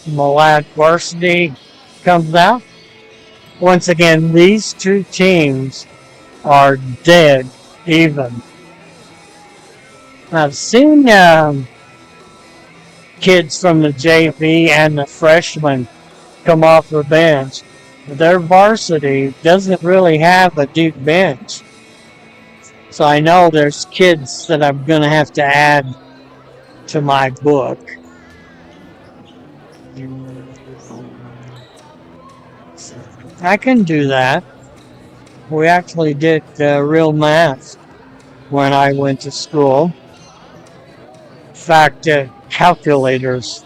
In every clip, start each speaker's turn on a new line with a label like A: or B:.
A: Malad Varsity comes out. Once again, these two teams are dead even. I've seen kids from the JV and the freshmen come off the bench. Their varsity doesn't really have a deep bench. So I know there's kids that I'm going to have to add to my book. I can do that. We actually did real math when I went to school. In fact, calculators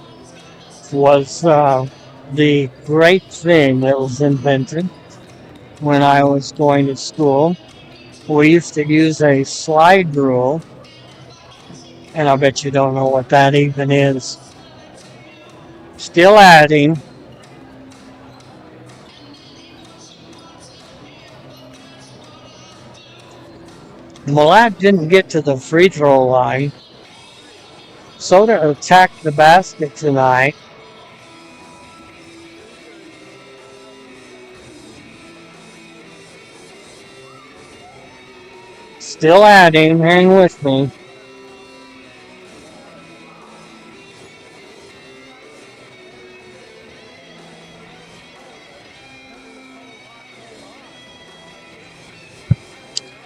A: was the great thing that was invented when I was going to school. We used to use a slide rule, and I bet you don't know what that even is. Still adding. Malad didn't get to the free throw line. Soda attacked the basket tonight. Still adding, hang with me.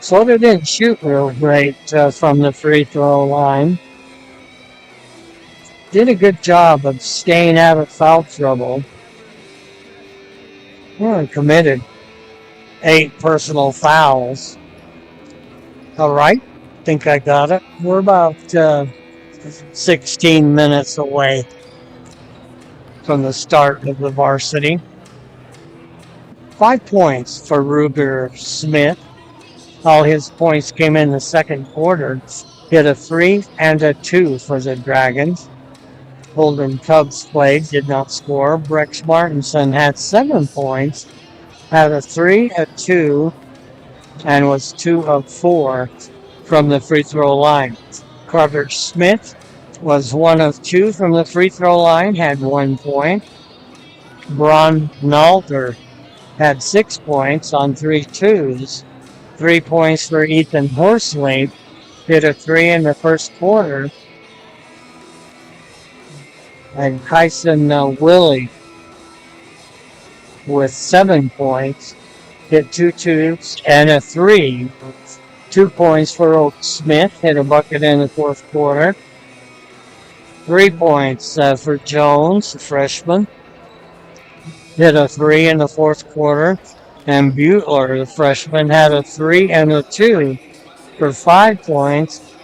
A: Soda didn't shoot real great from the free throw line. Did a good job of staying out of foul trouble. Committed 8 personal fouls. All right, think I got it. We're about 16 minutes away from the start of the varsity. 5 points for Ruger Smith. All his points came in the second quarter. Hit a 3 and a 2 for the Dragons. Holden Cubs played, did not score. Brex Martinson had 7 points, had a 3, a 2, and was 2 of 4 from the free throw line. Carter Smith was 1 of 2 from the free throw line, had 1 point. Bron Nalter had 6 points on 3 twos. 3 points for Ethan Horsley, hit a 3 in the first quarter. And Kyson Willie with 7 points, hit 2 twos and a 3. 2 points for Oak Smith, hit a bucket in the fourth quarter. 3 points for Jones, the freshman, hit a 3 in the fourth quarter. And Butler, the freshman, had a 3 and a 2 for 5 points.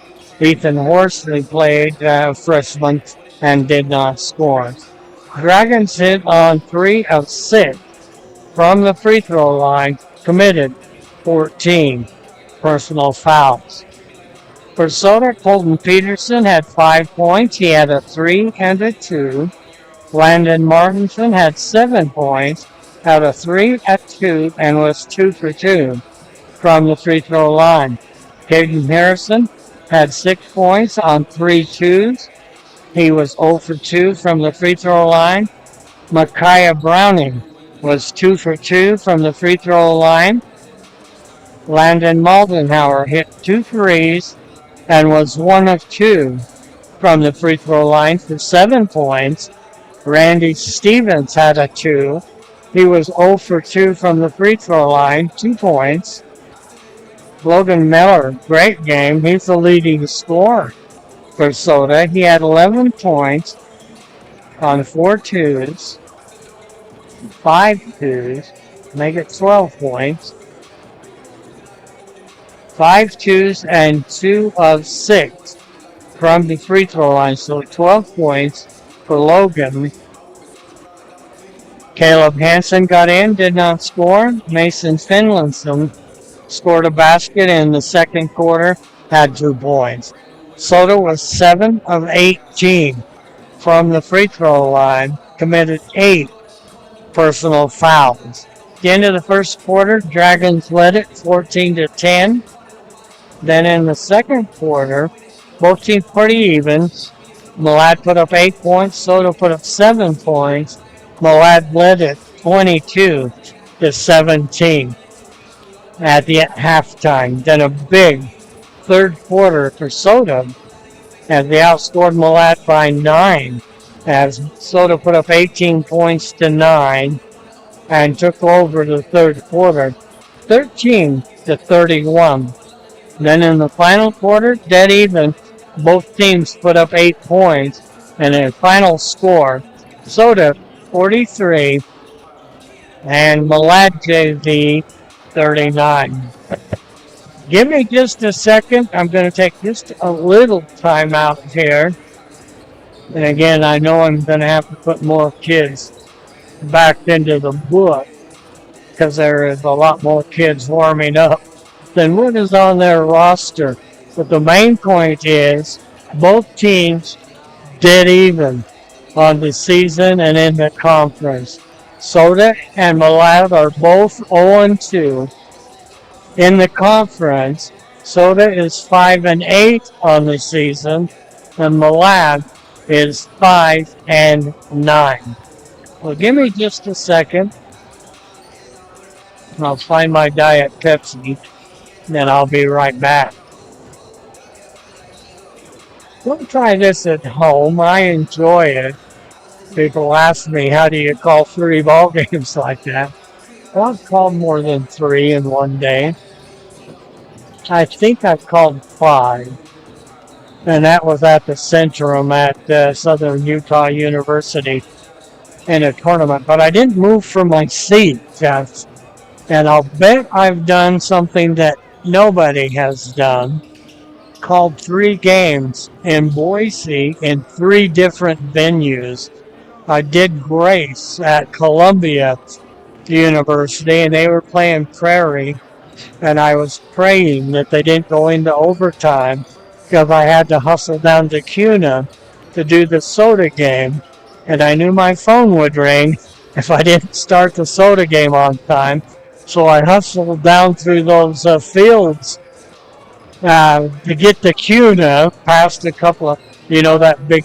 A: Ethan Horsley played freshman and did not score. Dragons hit on 3 of 6 from the free throw line, committed 14 personal fouls. For Soda, Colton Peterson had 5 points. He had a 3 and a 2. Landon Martinson had 7 points. Had a 3 at 2 and was 2 for 2 from the free throw line. Caden Harrison had 6 points on 3 twos. He was 0 for 2 from the free throw line. Micaiah Browning was 2 for 2 from the free throw line. Landon Maldenhauer hit 2 threes and was 1 of 2 from the free throw line for 7 points. Randy Stevens had a 2. He was 0 for 2 from the free throw line, 2 points. Logan Miller, great game. He's the leading scorer for Soda. He had 11 points on 4 twos, 5 twos, make it 12 points. 5 twos and 2 of 6 from the free throw line, so 12 points for Logan. Caleb Hansen got in, did not score. Mason Finlayson scored a basket in the second quarter, had 2 points. Soda was 7 of 18 from the free throw line, committed 8 personal fouls. At the end of the first quarter, Dragons led it 14-10. Then in the second quarter, both teams pretty even. Malad put up 8 points. Soda put up 7 points. Malad led at 22-17 at the halftime. Then a big third quarter for Soda as they outscored Malad by 9 as Soda put up 18 points to 9 and took over the third quarter 13-31. Then in the final quarter, dead even, both teams put up 8 points and a final score, Soda 43 and Malad JV 39. Give me just a second. I'm going to take just a little time out here. And again, I know I'm going to have to put more kids back into the book because there is a lot more kids warming up than what is on their roster. But the main point is both teams dead even on the season and in the conference. Soda and Malad are both 0-2 in the conference. Soda is 5-8 on the season, and Malad is 5-9. Well, give me just a second. I'll find my Diet Pepsi, then I'll be right back. Don't try this at home. I enjoy it. People ask me, how do you call 3 ball games like that? Well, I've called more than 3 in one day. I think I've called 5. And that was at the Centrum at Southern Utah University in a tournament. But I didn't move from my seat, Jeff. And I'll bet I've done something that nobody has done. Called 3 games in Boise in 3 different venues. I did Grace at Columbia University, and they were playing Prairie, and I was praying that they didn't go into overtime because I had to hustle down to Cuna to do the Soda game, and I knew my phone would ring if I didn't start the Soda game on time, so I hustled down through those fields to get to Cuna, past a couple of, that big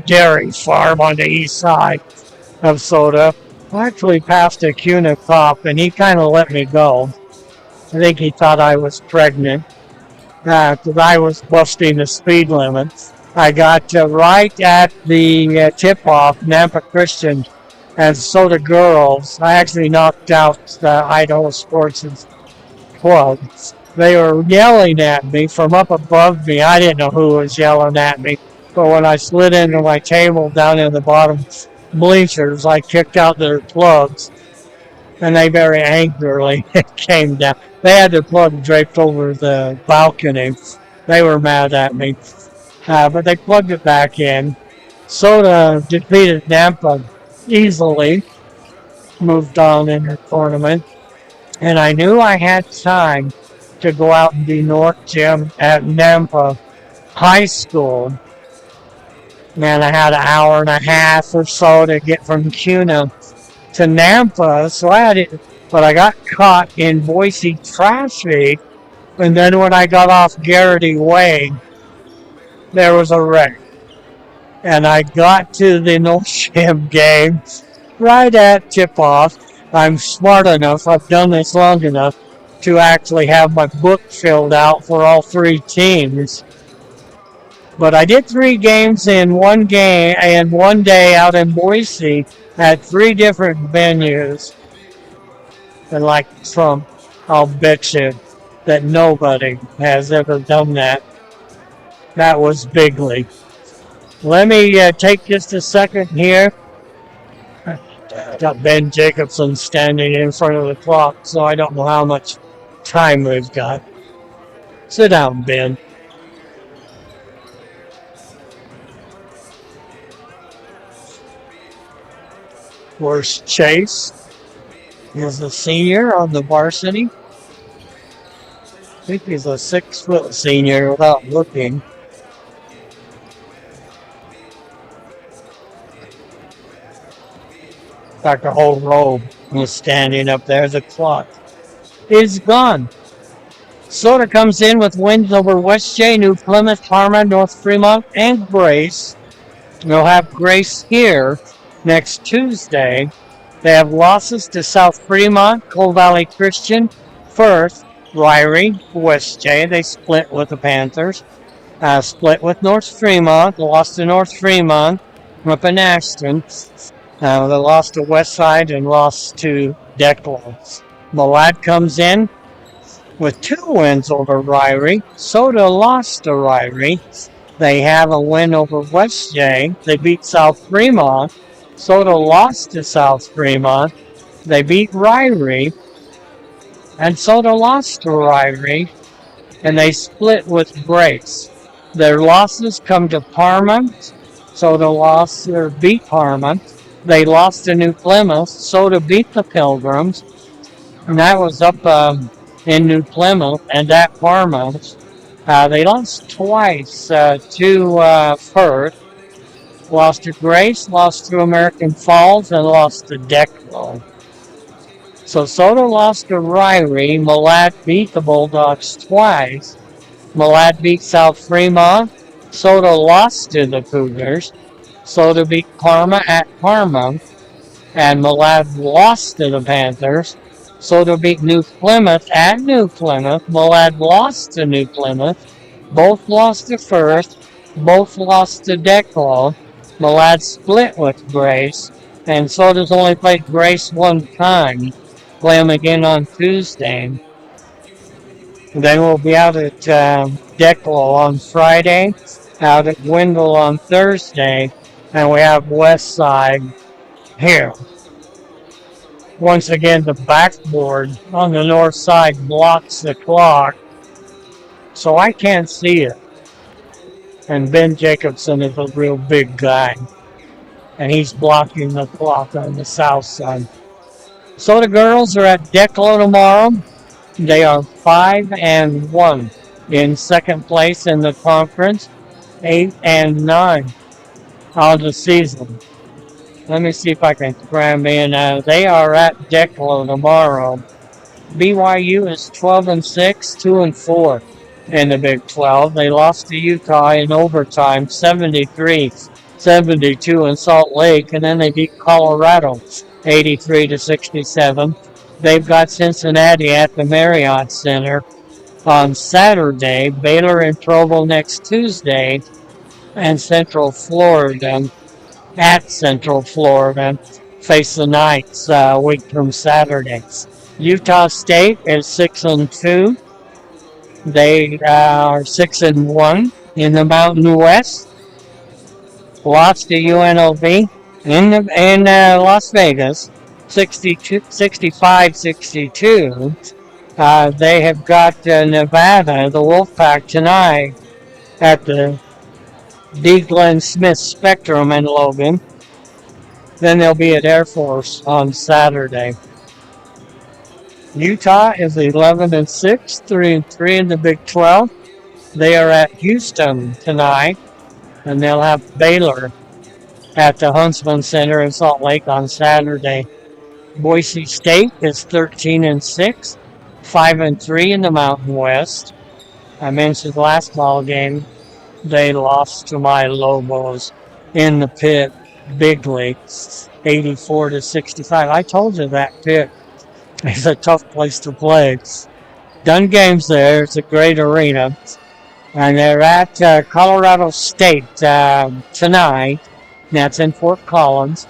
A: dairy farm on the east side of Soda. I actually passed a Cuna cop, and he kind of let me go. I think he thought I was pregnant because I was busting the speed limit. I got right at the tip-off, Nampa Christian and Soda Girls. I actually knocked out the Idaho Sports Club. They were yelling at me from up above me. I didn't know who was yelling at me. But when I slid into my table down in the bottom bleachers, I kicked out their plugs. And they very angrily came down. They had their plug draped over the balcony. They were mad at me. But they plugged it back in. Soda defeated Nampa easily. Moved on in the tournament. And I knew I had time to go out and do North Gym at Nampa High School. Man, I had an hour and a half or so to get from Cuna to Nampa, so I had it, but I got caught in Boise traffic, and then when I got off Garrity Way, there was a wreck. And I got to the North Gym game right at tip-off. I'm smart enough, I've done this long enough, to actually have my book filled out for all 3 teams. But I did 3 games in one day out in Boise at 3 different venues. And like Trump, I'll bet you that nobody has ever done that. That was bigly. Let me take just a second here. Got Ben Jacobson standing in front of the clock, so I don't know how much time we've got. Sit down, Ben. Of course, Chase is a senior on the varsity. I think he's a 6-foot senior without looking. In fact, the whole row was standing up there. The clock is gone. Soda comes in with wins over West J, New Plymouth, Parma, North Fremont, and Grace. They'll have Grace here next Tuesday. They have losses to South Fremont, Coal Valley Christian, Firth, Ryrie, West J. They split with the Panthers. Split with North Fremont. They lost to North Fremont up in Ashton. They lost to Westside and lost to Declan. Malad comes in with 2 wins over Ryrie. Soda lost to Ryrie. They have a win over West J. They beat South Fremont. Soda lost to South Fremont. They beat Ryrie. And Soda lost to Ryrie. And they split with Grace. Their losses come to Parma. Soda lost or beat Parma. They lost to New Plymouth. Soda beat the Pilgrims. And that was up in New Plymouth and at Parma. They lost twice to Firth. Lost to Grace, lost to American Falls, and lost to Declo. So Soda lost to Ryrie. Malad beat the Bulldogs twice. Malad beat South Fremont. Soda lost to the Cougars. Soda beat Parma at Parma. And Malad lost to the Panthers. Soda beat New Plymouth at New Plymouth. Malad lost to New Plymouth. Both lost to Firth. Both lost to Declo. Malad split with Grace. And Soda's only played Grace 1 time. Play them again on Tuesday. Then we'll be out at Declo on Friday, out at Wendell on Thursday, and we have Westside here. Once again, the backboard on the north side blocks the clock, so I can't see it. And Ben Jacobson is a real big guy, and he's blocking the clock on the south side. So the girls are at Declo tomorrow. They are 5-1 in second place in the conference, 8-9 on the season. Let me see if I can cram in. They are at Declo tomorrow. BYU is 12-6, 2-4 in the Big 12. They lost to Utah in overtime, 73-72 in Salt Lake, and then they beat Colorado, 83-67. They've got Cincinnati at the Marriott Center on Saturday, Baylor and Provo next Tuesday, and Central Florida at Central Florida face the Knights a week from Saturday. Utah State is 6-2. They are 6-1 in the Mountain West. Lost to UNLV in Las Vegas, 65-62. They have got Nevada, the Wolfpack, tonight at the D. Glenn Smith Spectrum in Logan. Then they'll be at Air Force on Saturday. Utah is 11-6, 3-3 in the Big 12. They are at Houston tonight, and they'll have Baylor at the Huntsman Center in Salt Lake on Saturday. Boise State is 13-6, 5-3 in the Mountain West. I mentioned last ball game, they lost to my Lobos in the pit bigly, 84-65. I told you that pit is a tough place to play. Done games there. It's a great arena. And they're at Colorado State tonight. That's in Fort Collins.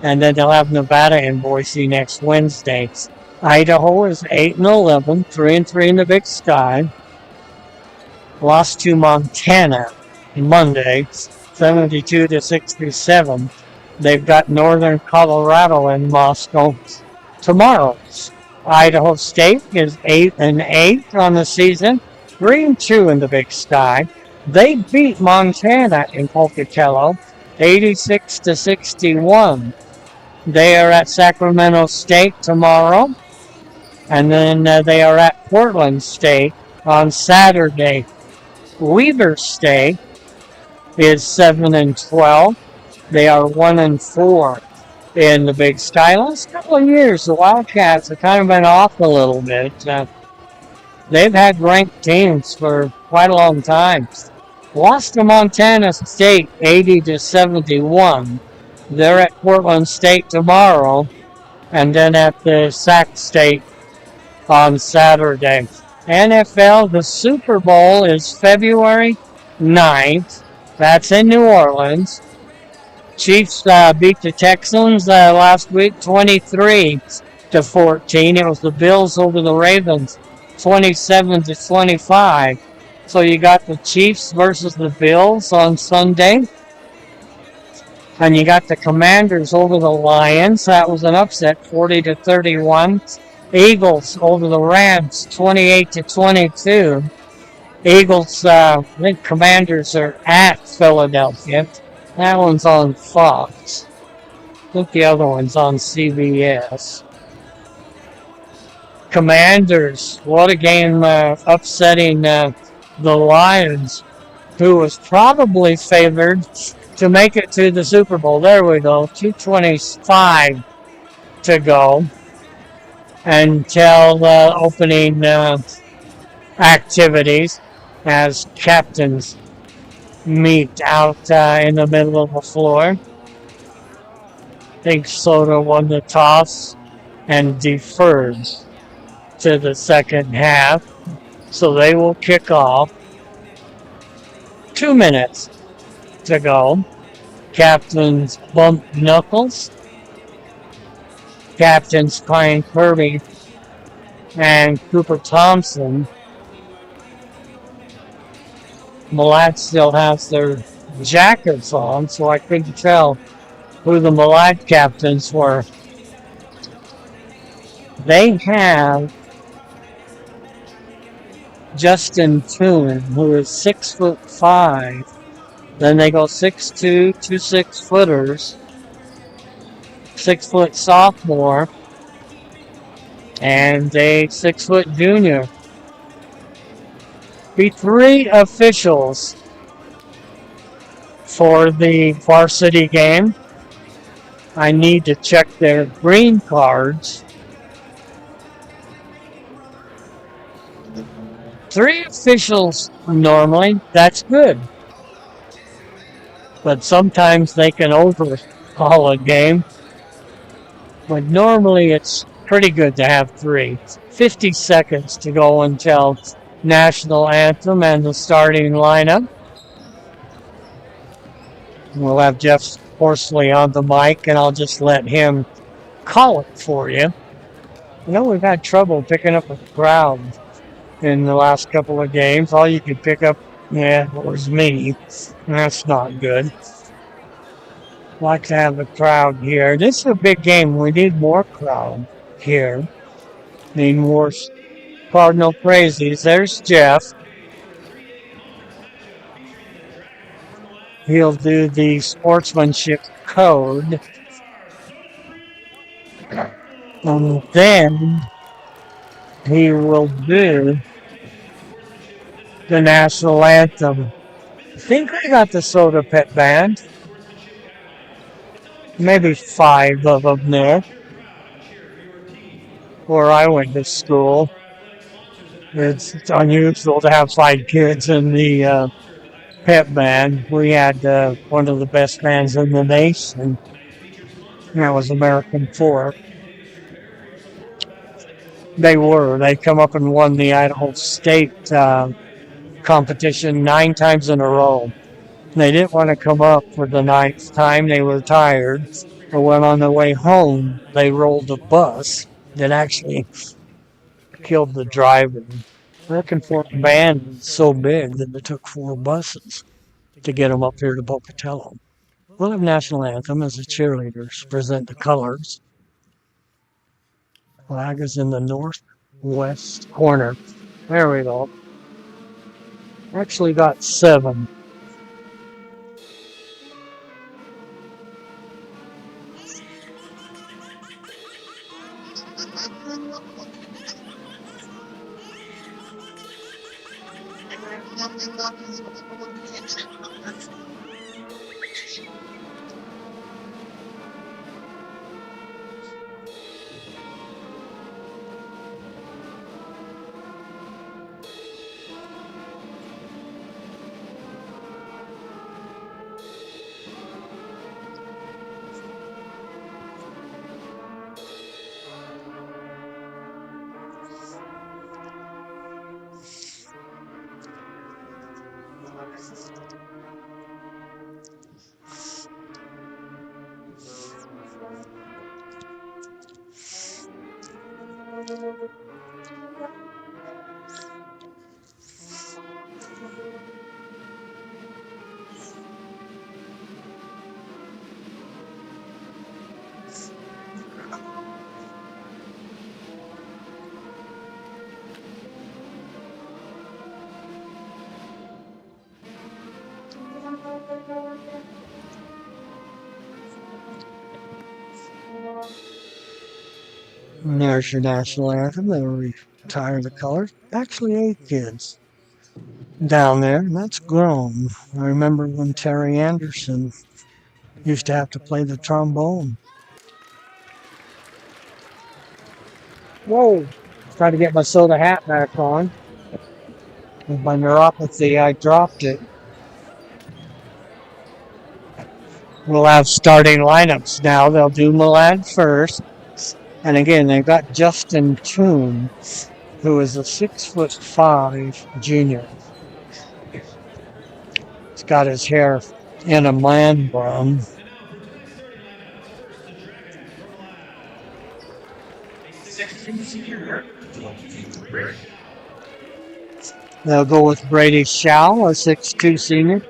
A: And then they'll have Nevada and Boise next Wednesday. Idaho is 8-11, 3-3 in the Big Sky. Lost to Montana Monday, 72-67. They've got Northern Colorado in Moscow tomorrow. Idaho State is 8-8 on the season, 3-2 in the Big Sky. They beat Montana in Pocatello, 86-61. They are at Sacramento State tomorrow, and then they are at Portland State on Saturday. Weber State is 7-12. They are 1-4 in the Big Sky. Last couple of years, the Wildcats have kind of been off a little bit. They've had ranked teams for quite a long time. Lost to Montana State 80-71. They're at Portland State tomorrow, and then at the Sac State on Saturday. NFL, the Super Bowl is February 9th. That's in New Orleans. Chiefs beat the Texans last week 23-14. It was the Bills over the Ravens 27-25. So you got the Chiefs versus the Bills on Sunday. And you got the Commanders over the Lions. That was an upset, 40-31. Eagles over the Rams, 28-22. Eagles, I think Commanders are at Philadelphia. That one's on Fox. I think the other one's on CBS. Commanders, what a game upsetting the Lions, who was probably favored to make it to the Super Bowl. There we go, 2:25 to go until opening activities as captains meet out in the middle of the floor. I think Soda won the toss and deferred to the second half. So they will kick off. 2 minutes to go. Captains bump knuckles. Captains Pine Kirby and Cooper Thompson. Malat still has their jackets on, so I couldn't tell who the Malat captains were. They have Justin Toon, who is 6'5". Then they go 6'2", 2 6-footers, 6-foot sophomore, and a 6-foot junior. Be 3 officials for the varsity game. I need to check their green cards. 3 officials normally, that's good. But sometimes they can overcall a game. But normally it's pretty good to have 3. 50 seconds to go until national anthem and the starting lineup. We'll have Jeff Horsley on the mic, and I'll just let him call it for you. You know, we've had trouble picking up a crowd in the last couple of games. All you could pick up, was me. That's not good. Like to have a crowd here. This is a big game. We need more crowd here. Need more Cardinal crazies. There's Jeff. He'll do the sportsmanship code. And then he will do the national anthem. I think we got the Soda Pet Band. Maybe 5 of them there. Where I went to school. It's unusual to have 5 kids in the pep band. We had one of the best bands in the nation. That was American Fork. They come up and won the Idaho State competition 9 times in a row. They didn't want to come up for the 9th time. They were tired. But when on the way home, they rolled a bus that actually killed the driver. American Fork band was so big that it took 4 buses to get them up here to Pocatello. We'll have national anthem as the cheerleaders present the colors. Flag is in the northwest corner. There we go. Actually got 7. And there's your national anthem. They retire the colors. Actually, 8 kids down there. That's grown. I remember when Terry Anderson used to have to play the trombone. Whoa! Trying to get my soda hat back on. With my neuropathy, I dropped it. We'll have starting lineups now. They'll do Millard first. And again, they've got Justin Toon, who is a 6'5" junior. He's got his hair in a man bun. They'll go with Brady Shaw, a 6'2" senior.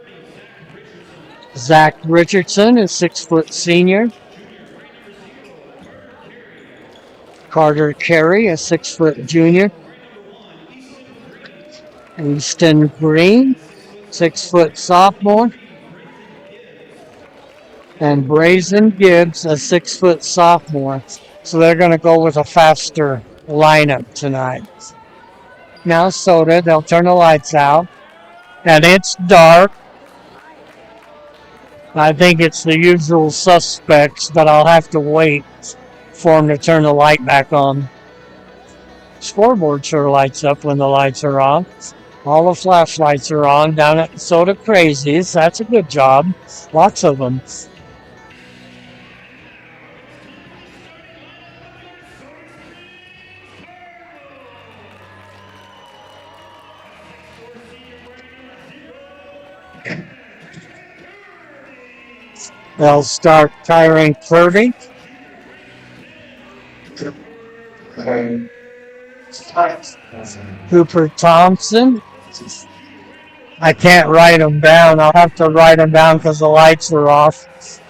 A: Zach Richardson, a 6' senior. Carter Carey, a 6' junior. Easton Green, 6' sophomore. And Brazen Gibbs, a 6' sophomore. So they're going to go with a faster lineup tonight. Now Soda, they'll turn the lights out. And it's dark. I think it's the usual suspects, but I'll have to wait for them to turn the light back on. Scoreboard sure lights up when the lights are on. All the flashlights are on down at Soda Crazies. That's a good job. Lots of them. They'll start Kyron Kirby. Cooper Thompson. I can't write them down. I'll have to write them down because the lights are off.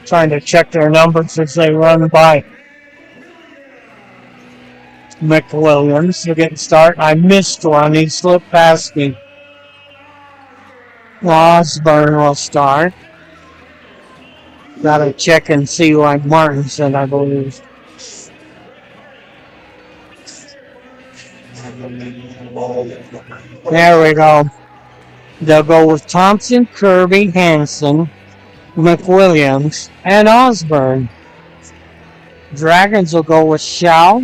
A: Trying to check their numbers as they run by. McWilliams, you're getting started. I missed one. He slipped past me. Osborne will start. Gotta check and see like Martin said, I believe. There we go. They'll go with Thompson, Kirby, Hanson, McWilliams, and Osborne. Dragons will go with Shaw,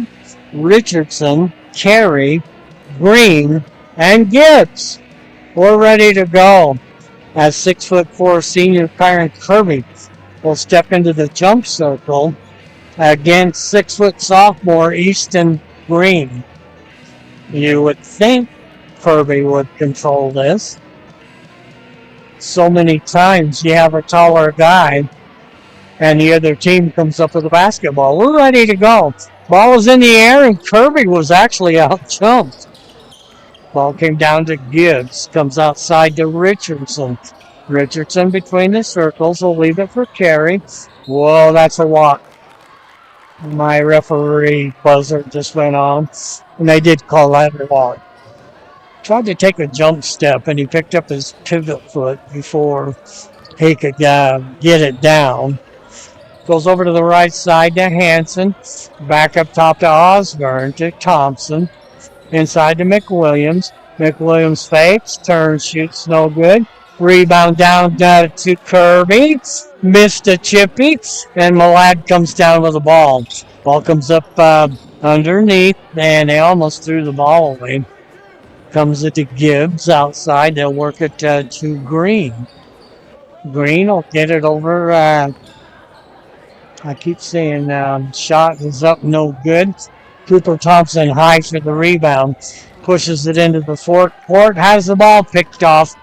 A: Richardson, Carey, Green, and Gibbs. We're ready to go. As 6'4" senior Kyron Kirby will step into the jump circle against 6' sophomore Easton Green. You would think Kirby would control this. So many times you have a taller guy and the other team comes up with a basketball. We're ready to go. Ball is in the air and Kirby was actually out-jumped. Ball came down to Gibbs. Comes outside to Richardson. Richardson between the circles. Will leave it for Carey. Whoa, that's a walk. My referee buzzer just went on. And they did call that a walk. Tried to take a jump step and he picked up his pivot foot before he could get it down. Goes over to the right side to Hanson. Back up top to Osborne to Thompson. Inside to McWilliams. McWilliams fakes, turns, shoots, no good. Rebound down to Kirby. Missed a chippy. And Malad comes down with the ball. Ball comes up underneath. And they almost threw the ball away. Comes it to Gibbs outside. They'll work it to Green. Green will get it over. I keep saying shot is up, no good. Cooper Thompson high for the rebound. Pushes it into the court. Has the ball picked off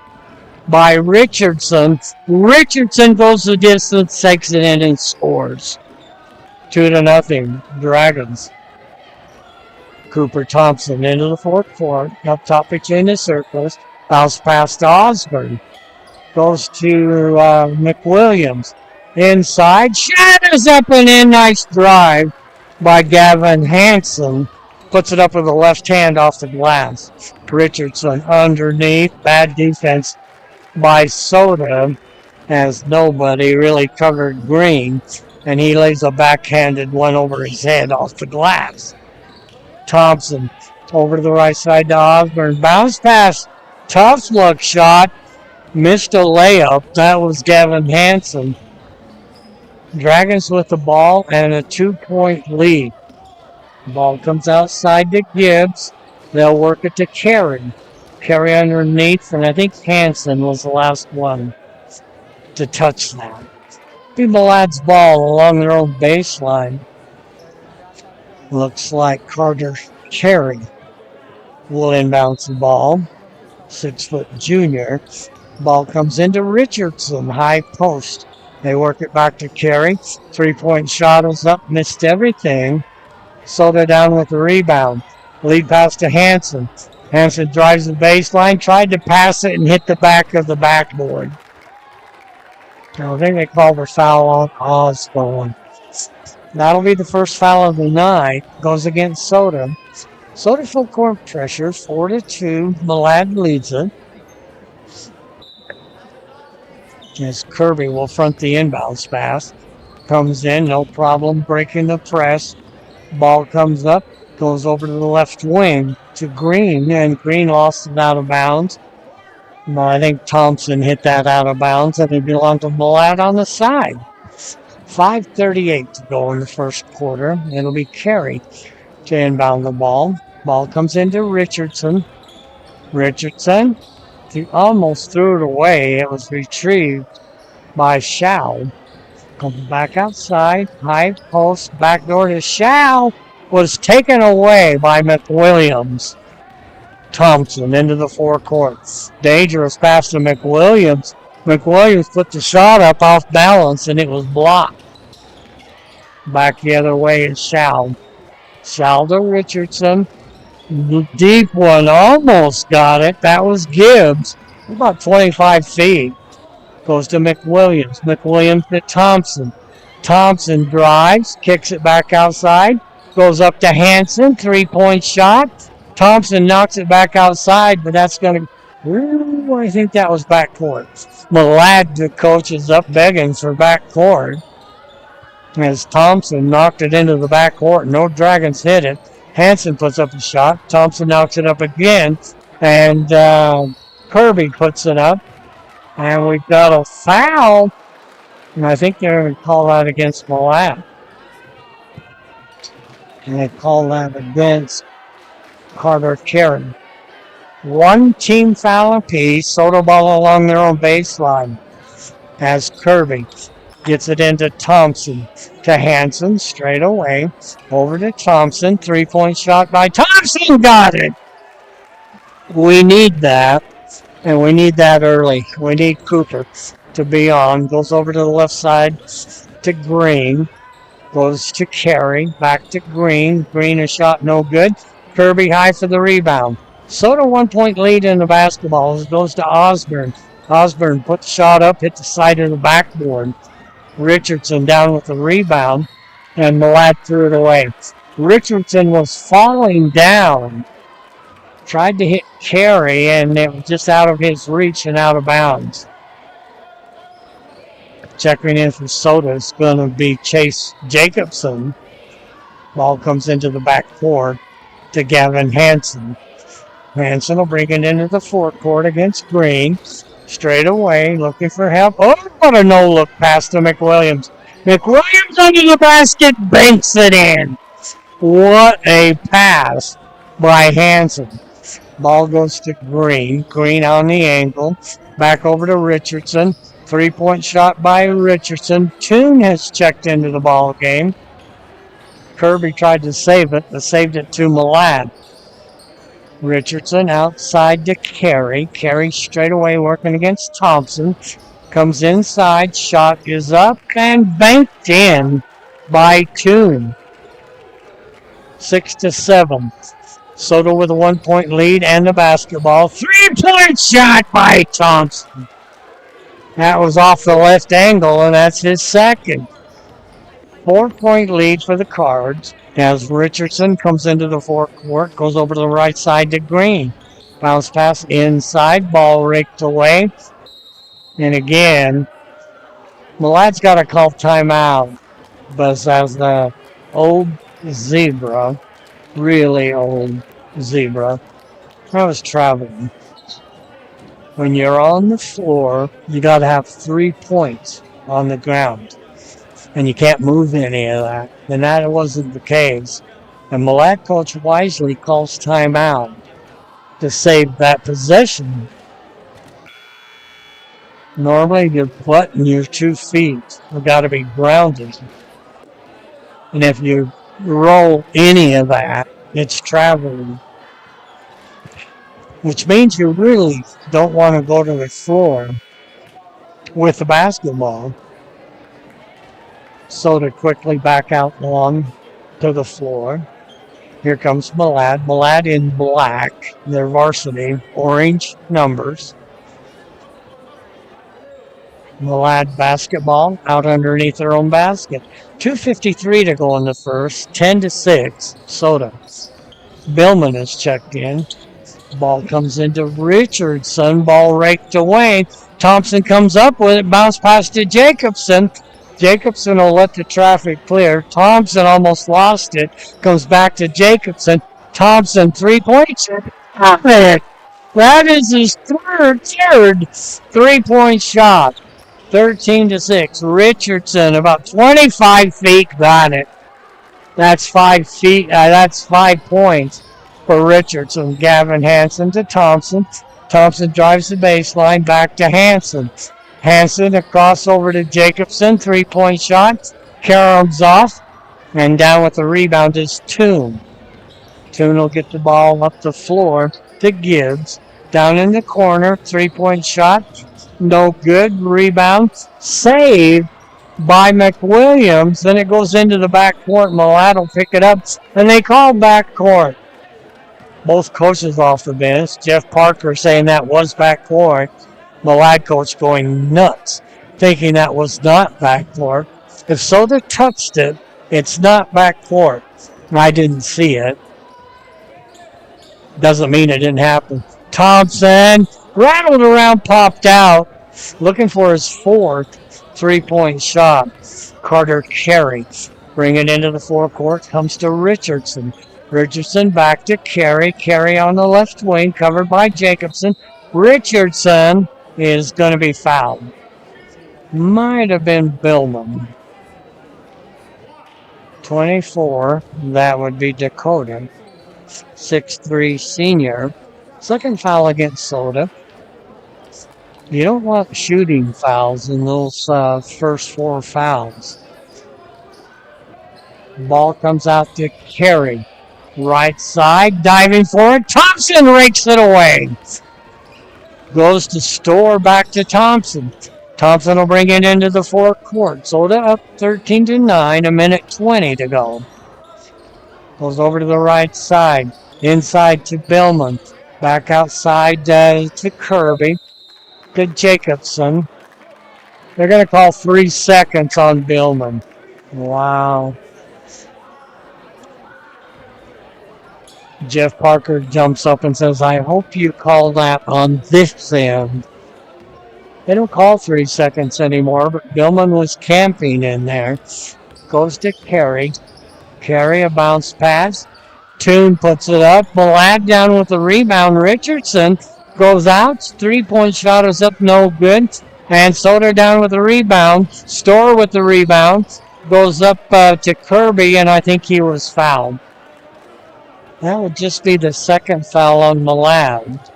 A: by Richardson. Richardson goes the distance, takes it in, and scores. 2-0, Dragons. Cooper Thompson into the fourth court. Up top between the circles. Bounce pass to Osborne. Goes to McWilliams. Inside. Shatters up and in. Nice drive by Gavin Hansen. Puts it up with the left hand off the glass. Richardson underneath. Bad defense by Soda as nobody really covered Green. And he lays a backhanded one over his head off the glass. Thompson over to the right side to Osborne. Bounce pass. Tough look shot. Missed a layup. That was Gavin Hansen. Dragons with the ball and a 2-point lead. Ball comes outside to Gibbs. They'll work it to Carey. Carey underneath, and I think Hansen was the last one to touch that. Be Malad's ball along their own baseline. Looks like Carter Carey will inbounds the ball. 6-foot junior. Ball comes into Richardson, high post. They work it back to Carey. 3-point shot is up, missed everything. Soda down with the rebound. Lead pass to Hansen. Hansen drives the baseline, tried to pass it and hit the back of the backboard. I think they called a foul on Osborne. That'll be the first foul of the night. Goes against Soda. Soda full court pressure, 4-2. Malad leads it. As Kirby will front the inbounds pass. Comes in, no problem, breaking the press. Ball comes up, goes over to the left wing to Green, and Green lost it out of bounds. No, I think Thompson hit that out of bounds, and it belonged to Malad on the side. 5:38 to go in the first quarter. It'll be Carey to inbound the ball. Ball comes into Richardson. Richardson, he almost threw it away. It was retrieved by Shao. Comes back outside. High post. Backdoor to Shao. Was taken away by McWilliams. Thompson into the forecourt. Dangerous pass to McWilliams. McWilliams put the shot up off balance and it was blocked. Back the other way is Shao. Shao to Richardson. Deep one, almost got it. That was Gibbs. About 25 feet. Goes to McWilliams. McWilliams to Thompson. Thompson drives, kicks it back outside. Goes up to Hansen. 3-point shot. Thompson knocks it back outside, but that's going to... I think that was backcourt. Malad, the coach, is up begging for backcourt. As Thompson knocked it into the backcourt. No Dragons hit it. Hansen puts up a shot. Thompson knocks it up again. And Kirby puts it up. And we've got a foul. And I think they're going to call that against Malad. And they call that against Carter Carey. One team foul apiece. Soda ball along their own baseline. As Kirby gets it into Thompson. To Hansen, straight away. Over to Thompson. 3-point shot by Thompson. Got it. We need that. And we need that early. We need Cooper to be on. Goes over to the left side to Green. Goes to Carey. Back to Green. Green, a shot no good. Kirby high for the rebound. Soda 1-point lead in the basketball. It goes to Osborne. Osborne put the shot up, hit the side of the backboard. Richardson down with the rebound, and Malad threw it away. Richardson was falling down. Tried to hit Carey, and it was just out of his reach and out of bounds. Checking in for Soda is going to be Chase Jacobson. Ball comes into the backcourt to Gavin Hansen. Hansen will bring it into the forecourt against Green. Straight away, looking for help. Oh, what a no-look pass to McWilliams. McWilliams under the basket, banks it in. What a pass by Hansen. Ball goes to Green. Green on the angle. Back over to Richardson. 3-point shot by Richardson. Toon has checked into the ball game. Kirby tried to save it, but saved it to Malad. Richardson outside to Carey. Carey straight away working against Thompson. Comes inside. Shot is up and banked in by Toon. 6-7. Soto with a 1-point lead and the basketball. 3-point shot by Thompson. That was off the left angle, and that's his second. 4-point lead for the Cards as Richardson comes into the forecourt, goes over to the right side to Green. Bounce pass inside, ball raked away. And again, Malad's got to call timeout. But as the old zebra, really old zebra, I was traveling. When you're on the floor, you got to have 3 points on the ground. And you can't move any of that. And that wasn't the case. And Malad coach wisely calls timeout to save that possession. Normally, your butt and your 2 feet have got to be grounded. And if you roll any of that, it's traveling. Which means you really don't want to go to the floor with the basketball. So to quickly back out long to the floor. Here comes Malad. Malad in black. Their varsity. Orange numbers. Malad basketball out underneath their own basket. 2:53 to go in the first. 10-6. Soda. Billman is checked in. Ball comes into Richardson. Ball raked away. Thompson comes up with it. Bounce pass to Jacobson. Jacobson will let the traffic clear. Thompson almost lost it. Comes back to Jacobson. Thompson, 3-point shot. That is his third 3-point shot. 13-6. Richardson, about 25 feet, got it. That's 5 feet. That's 5 points for Richardson. Gavin Hansen to Thompson. Thompson drives the baseline back to Hansen. Hansen across over to Jacobson. 3-point shot. Carom's off. And down with the rebound is Toon. Toon will get the ball up the floor to Gibbs. Down in the corner. 3-point shot. No good. Rebound. Saved by McWilliams. Then it goes into the backcourt. Malad will pick it up. And they call backcourt. Both coaches off the bench. Jeff Parker saying that was backcourt. Malad coach going nuts, thinking that was not backcourt. If Soda touched it, it's not backcourt. I didn't see it. Doesn't mean it didn't happen. Thompson rattled around, popped out, looking for his 4th 3-point shot. Carter Carey bring it into the forecourt. Comes to Richardson. Richardson back to Carey. Carey on the left wing, covered by Jacobson. Richardson is going to be fouled. Might have been Billman. 24, that would be Dakota. 6'3" senior. Second foul against Soda. You don't want shooting fouls in those first 4 fouls. Ball comes out to Carey. Right side, diving for it. Thompson rakes it away. Goes to Store, back to Thompson. Thompson will bring it into the forecourt. Soda up 13-9, 1:20 to go. Goes over to the right side. Inside to Billman. Back outside to Kirby. To Jacobson. They're going to call 3 seconds on Billman. Wow. Jeff Parker jumps up and says, I hope you call that on this end. They don't call 3 seconds anymore, but Billman was camping in there. Goes to Carey. Carey, a bounce pass. Toon puts it up. Malad down with the rebound. Richardson goes out. 3-point shot is up, no good. And Soder down with the rebound. Store with the rebound. Goes up to Kirby, and I think he was fouled. That would just be the second foul on Malad.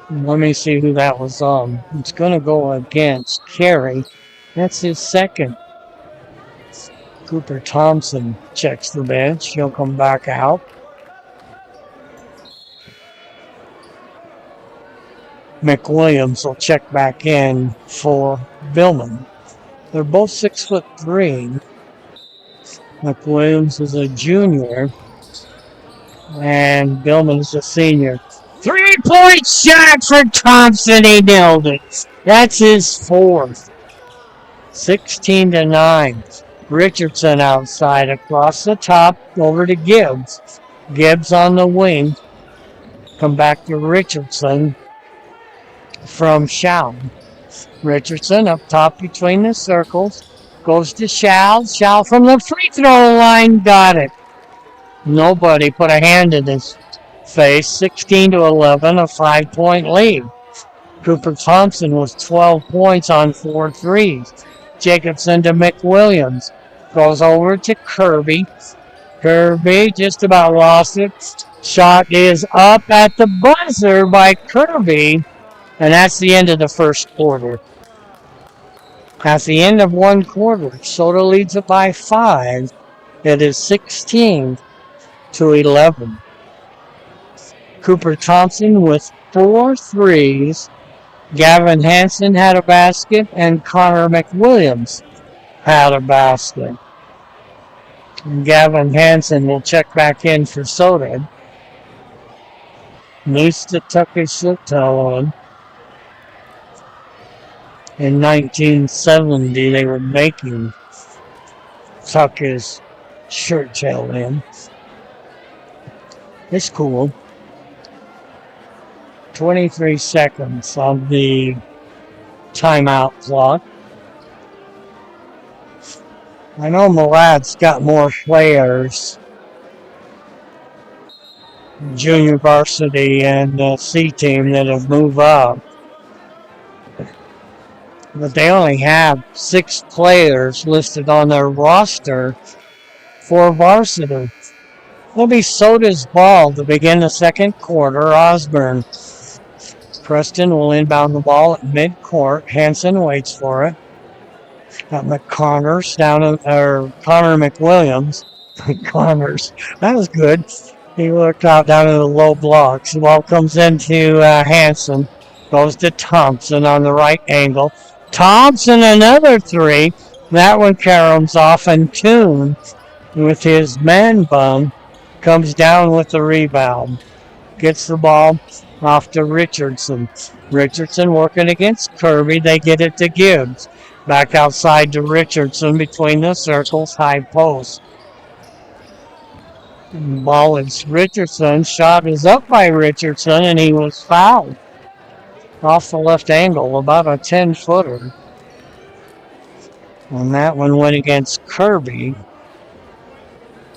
A: Let me see who that was on. It's going to go against Carey. That's his second. Cooper Thompson checks the bench. He'll come back out. McWilliams will check back in for Billman. They're both 6'3". McWilliams is a junior. And Billman's a senior. 3-point shot for Thompson. He nailed it. That's his fourth. 16-9. Richardson outside across the top over to Gibbs. Gibbs on the wing. Come back to Richardson from Shao. Richardson up top between the circles. Goes to Shao. Shao from the free throw line. Got it. Nobody put a hand in his face. 16-11, a 5-point lead. Cooper Thompson was 12 points on 4 threes. Jacobson to McWilliams. Goes over to Kirby. Kirby just about lost it. Shot is up at the buzzer by Kirby. And that's the end of the first quarter. At the end of one quarter, Soda leads it by 5. It is 16-11. Cooper Thompson with 4 threes. Gavin Hansen had a basket, and Connor McWilliams had a basket. And Gavin Hansen will check back in for Soda. Needs to tuck his shirt tail on. In 1970, they were making tuck his shirt tail in. It's cool. 23 seconds on the timeout clock. I know Malad's got more players. Junior varsity and C team that have moved up. But they only have 6 players listed on their roster for varsity. It'll be Soda's ball to begin the second quarter. Osborne. Preston will inbound the ball at midcourt. Hansen waits for it. Got McConnors down at, or Connor McWilliams. Connors. That was good. He looked out down in the low blocks. The ball comes into Hansen. Goes to Thompson on the right angle. Thompson, another 3. That one caroms off, and Toon with his man bum comes down with the rebound. Gets the ball off to Richardson. Richardson working against Kirby. They get it to Gibbs. Back outside to Richardson between the circles. High post. Ball is Richardson. Shot is up by Richardson, and he was fouled. Off the left angle, about a 10-footer. And that one went against Kirby.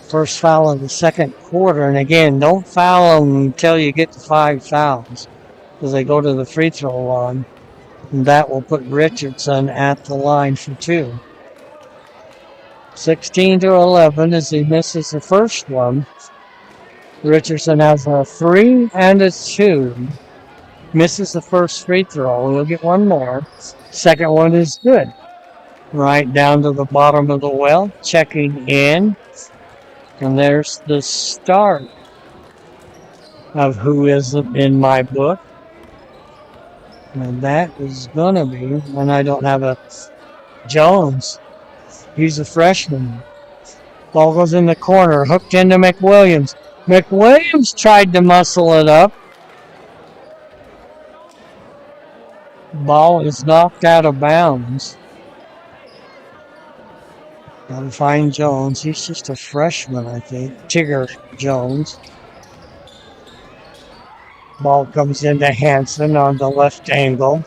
A: First foul of the second quarter. And again, don't foul them until you get to 5 fouls, because they go to the free throw line. And that will put Richardson at the line for 2. 16-11 as he misses the first one. Richardson has a 3 and a 2. Misses the first free throw. He'll get one more. Second one is good. Right down to the bottom of the well. Checking in. And there's the start of who isn't in my book. And that is going to be, and I don't have a Jones. He's a freshman. Ball goes in the corner. Hooked into McWilliams. McWilliams tried to muscle it up. Ball is knocked out of bounds. Gotta find Jones. He's just a freshman, I think. Tigger Jones. Ball comes into Hansen on the left angle.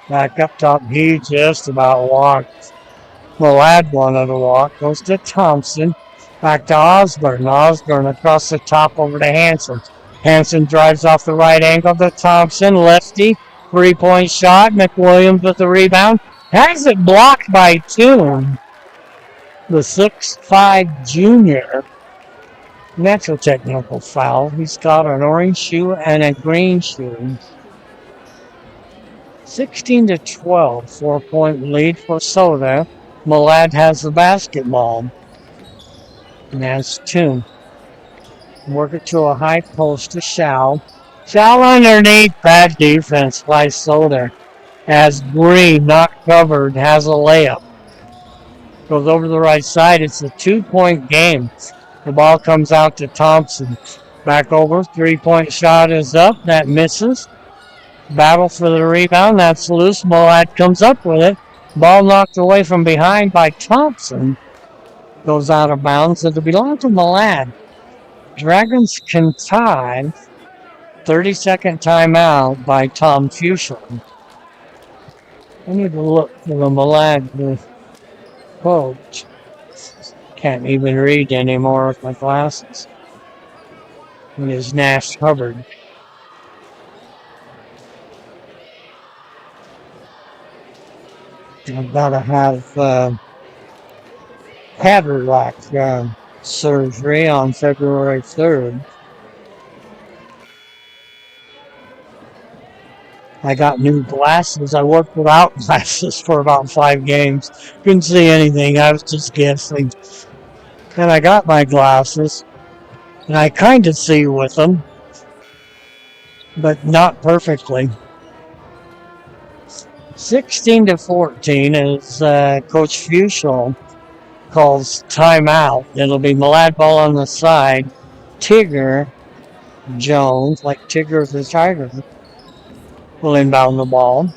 A: Back up top. He just about walked. Malad wanted to walk. Goes to Thompson. Back to Osborne. Osborne across the top over to Hansen. Hansen drives off the right angle to Thompson. Lefty. 3-point shot. McWilliams with the rebound. Has it blocked by Toon. The 6'5" junior. Natural technical foul. He's got an orange shoe and a green shoe. 16-12. 4-point lead for Soda. Malad has the basketball. And that's Toon. Work it to a high post to Shao. Shao underneath. Bad defense by Soda. As Green, not covered, has a layup. Goes over the right side. It's a 2-point game. The ball comes out to Thompson. Back over. 3-point shot is up. That misses. Battle for the rebound. That's loose. Malad comes up with it. Ball knocked away from behind by Thompson. Goes out of bounds. It'll belong to Malad. Dragons can tie. 30-second timeout by Tom Fuchel. I need to look for the Malad coach. Can't even read anymore with my glasses. It is Nash Hubbard. I've got to have cataract surgery on February 3rd. I got new glasses. I worked without glasses for about 5 games. Couldn't see anything. I was just guessing. And I got my glasses. And I kind of see with them. But not perfectly. 16-14 as Coach Fuchel calls timeout. It'll be Malad ball on the side. Tigger Jones, like Tigger the Tiger, will inbound the ball.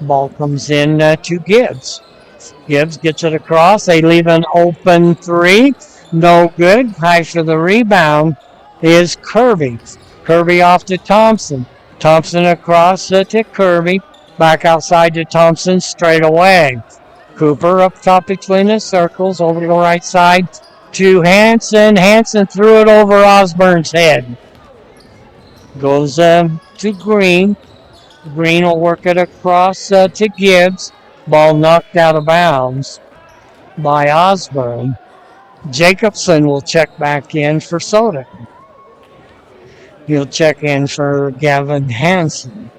A: Ball comes in to Gibbs. Gibbs gets it across. They leave an open 3. No good. High for the rebound is Kirby. Kirby off to Thompson. Thompson across to Kirby. Back outside to Thompson straight away. Cooper up top between the circles. Over to the right side to Hanson. Hanson threw it over Osborne's head. Goes to Green. Green will work it across to Gibbs. Ball knocked out of bounds by Osborne. Jacobson will check back in for Soda. He'll check in for Gavin Hansen.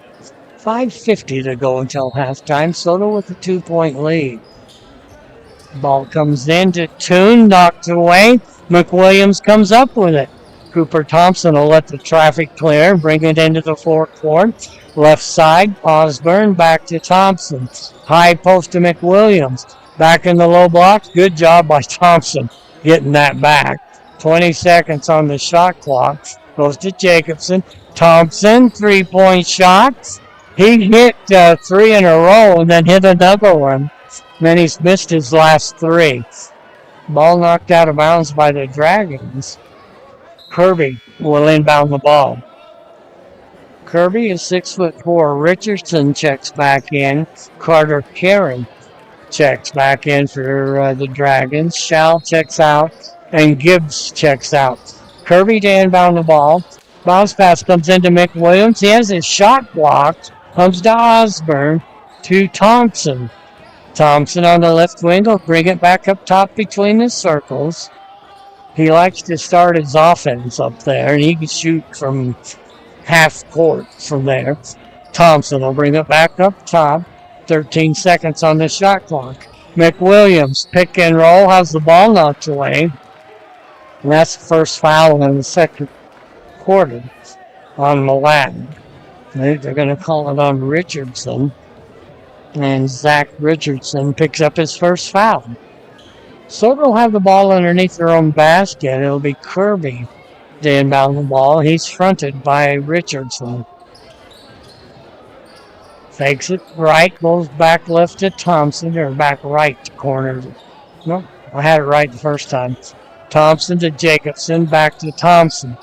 A: 5:50 to go until halftime. Soda with a 2-point lead. Ball comes in to Toon, knocked away. McWilliams comes up with it. Cooper Thompson will let the traffic clear and bring it into the forecourt. Left side, Osborne, back to Thompson. High post to McWilliams. Back in the low blocks. Good job by Thompson getting that back. 20 seconds on the shot clock. Goes to Jacobson. Thompson, 3-point shots. He hit 3 in a row and then hit another one. Then he's missed his last 3. Ball knocked out of bounds by the Dragons. Kirby will inbound the ball. Kirby is 6'4". Richardson checks back in. Carter Carey checks back in for the Dragons. Schall checks out. And Gibbs checks out. Kirby to inbound the ball. Bounce pass comes into McWilliams. He has his shot blocked. Comes to Osborne. To Thompson. Thompson on the left wing will bring it back up top between the circles. He likes to start his offense up there, and he can shoot from half court from there. Thompson will bring it back up top. 13 seconds on the shot clock. McWilliams, pick and roll, has the ball knocked away. And that's the first foul in the second quarter on Malad. They're going to call it on Richardson. And Zach Richardson picks up his first foul. So they'll have the ball underneath their own basket. It'll be Kirby to inbound the ball. He's fronted by Richardson. Fakes it right, goes back left to Thompson, or back right to corner. Nope, I had it right the first time. Thompson to Jacobson, back to Thompson.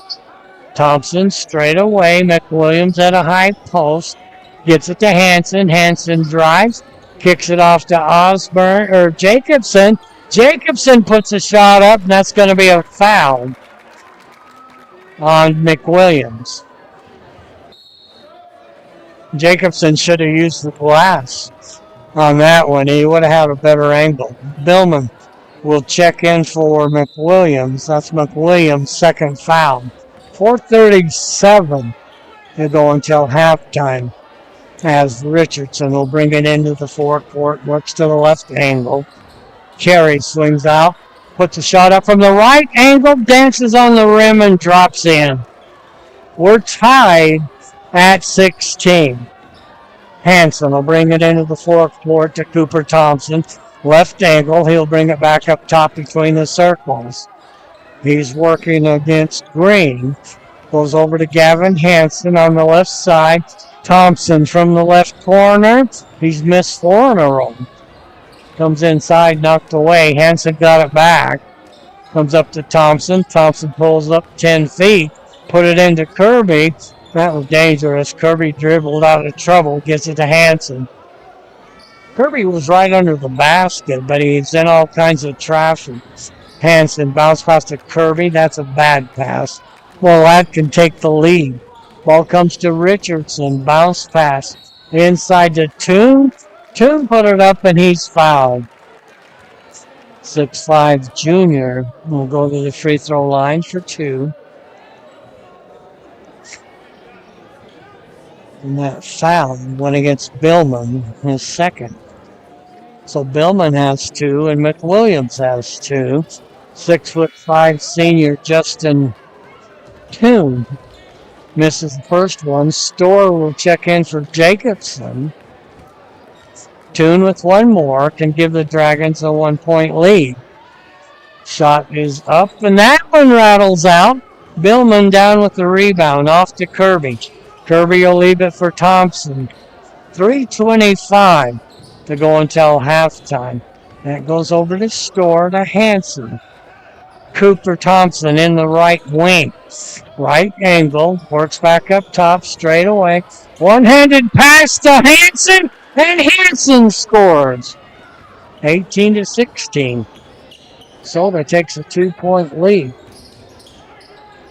A: Thompson straight away. McWilliams at a high post. Gets it to Hanson. Hanson drives. Kicks it off to Osborne, or Jacobson. Jacobson puts a shot up, and that's going to be a foul on McWilliams. Jacobson should have used the glass on that one. He would have had a better angle. Billman will check in for McWilliams. That's McWilliams' second foul. 4:37 to go until halftime, as Richardson will bring it into the forecourt, works to the left angle. Carey swings out, puts a shot up from the right angle, dances on the rim, and drops in. We're tied at 16. Hanson will bring it into the forecourt to Cooper Thompson. Left angle, he'll bring it back up top between the circles. He's working against Green. Goes over to Gavin Hansen on the left side. Thompson from the left corner. He's missed 4 in a row. Comes inside, knocked away. Hansen got it back. Comes up to Thompson. Thompson pulls up 10 feet. Put it into Kirby. That was dangerous. Kirby dribbled out of trouble. Gets it to Hansen. Kirby was right under the basket, but he's in all kinds of traffic. Hansen bounce pass to Kirby. That's a bad pass. Well, that can take the lead. Ball comes to Richardson. Bounce pass. Inside to Toon. Toon put it up and he's fouled. 6'5" junior will go to the free throw line for 2. And that foul went against Billman, his second. So Billman has 2 and McWilliams has 2. 6'5" senior Justin Toon misses the first one. Storr will check in for Jacobson. Toon with 1 more can give the Dragons a 1-point lead. Shot is up and that one rattles out. Billman down with the rebound off to Kirby. Kirby will leave it for Thompson. 3:25 to go until halftime. That goes over to Storr to Hansen. Cooper Thompson in the right wing. Right angle. Works back up top straight away. One-handed pass to Hansen. And Hansen scores. 18-16. Soda takes a 2-point lead.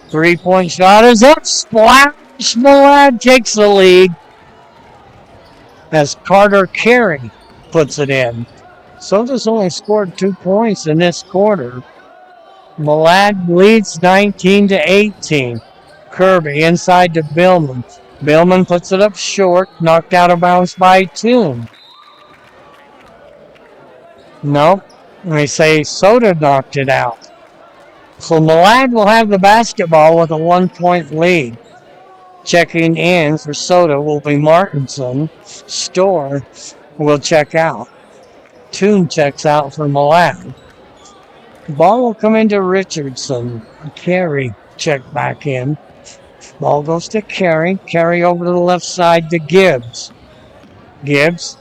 A: 3-point shot is up. Splash. Malad takes the lead as Carter Carey puts it in. Soda's only scored 2 points in this quarter. Malad leads 19-18. Kirby inside to Billman. Billman puts it up short, knocked out of bounds by Toon. Nope, they say Soda knocked it out. So Malad will have the basketball with a 1-point lead. Checking in for Soda will be Martinson. Storr will check out. Toon checks out for Malad. Ball will come into Richardson. Carey check back in. Ball goes to Carey. Carey over to the left side to Gibbs. Gibbs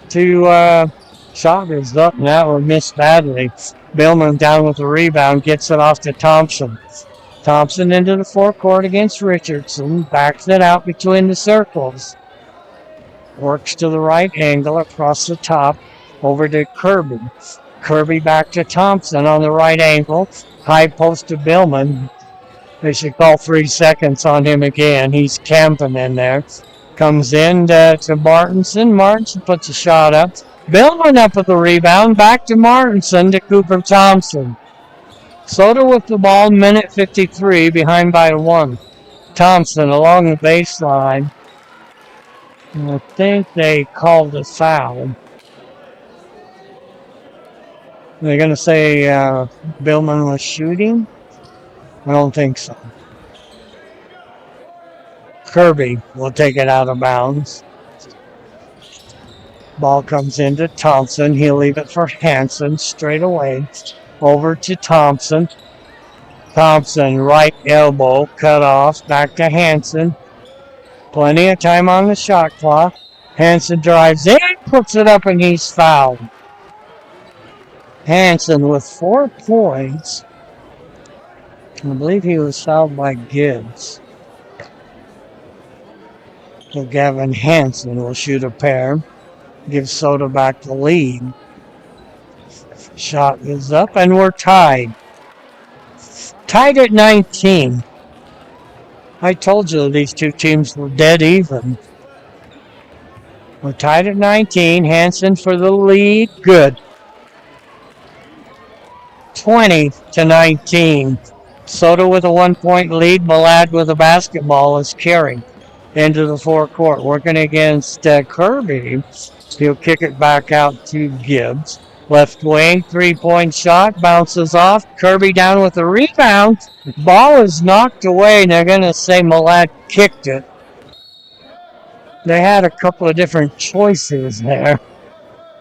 A: to shot is up now or missed badly. Billman down with the rebound. Gets it off to Thompson. Thompson into the forecourt against Richardson. Backs it out between the circles. Works to the right angle across the top. Over to Kirby. Kirby back to Thompson on the right angle. High post to Billman. They should call 3 seconds on him again. He's camping in there. Comes in to Martinson. Martinson puts a shot up. Billman up with the rebound. Back to Martinson to Cooper Thompson. Soda with the ball, minute 53, behind by 1. Thompson along the baseline. And I think they called a foul. They're going to say Billman was shooting? I don't think so. Kirby will take it out of bounds. Ball comes into Thompson. He'll leave it for Hansen straight away. Over to Thompson. Thompson, right elbow, cut off. Back to Hansen. Plenty of time on the shot clock. Hansen drives in, puts it up, and he's fouled. Hansen with 4 points. I believe he was fouled by Gibbs. So Gavin Hansen will shoot a pair. Give Soda back the lead. Shot is up, and we're tied. Tied at 19. I told you these two teams were dead even. We're tied at 19. Hansen for the lead. Good. 20-19. Soda with a 1-point lead. Malad with a basketball is carrying into the forecourt. Working against Kirby. He'll kick it back out to Gibbs. Left wing, 3-point shot, bounces off. Kirby down with the rebound. Ball is knocked away, and they're going to say Malad kicked it. They had a couple of different choices there.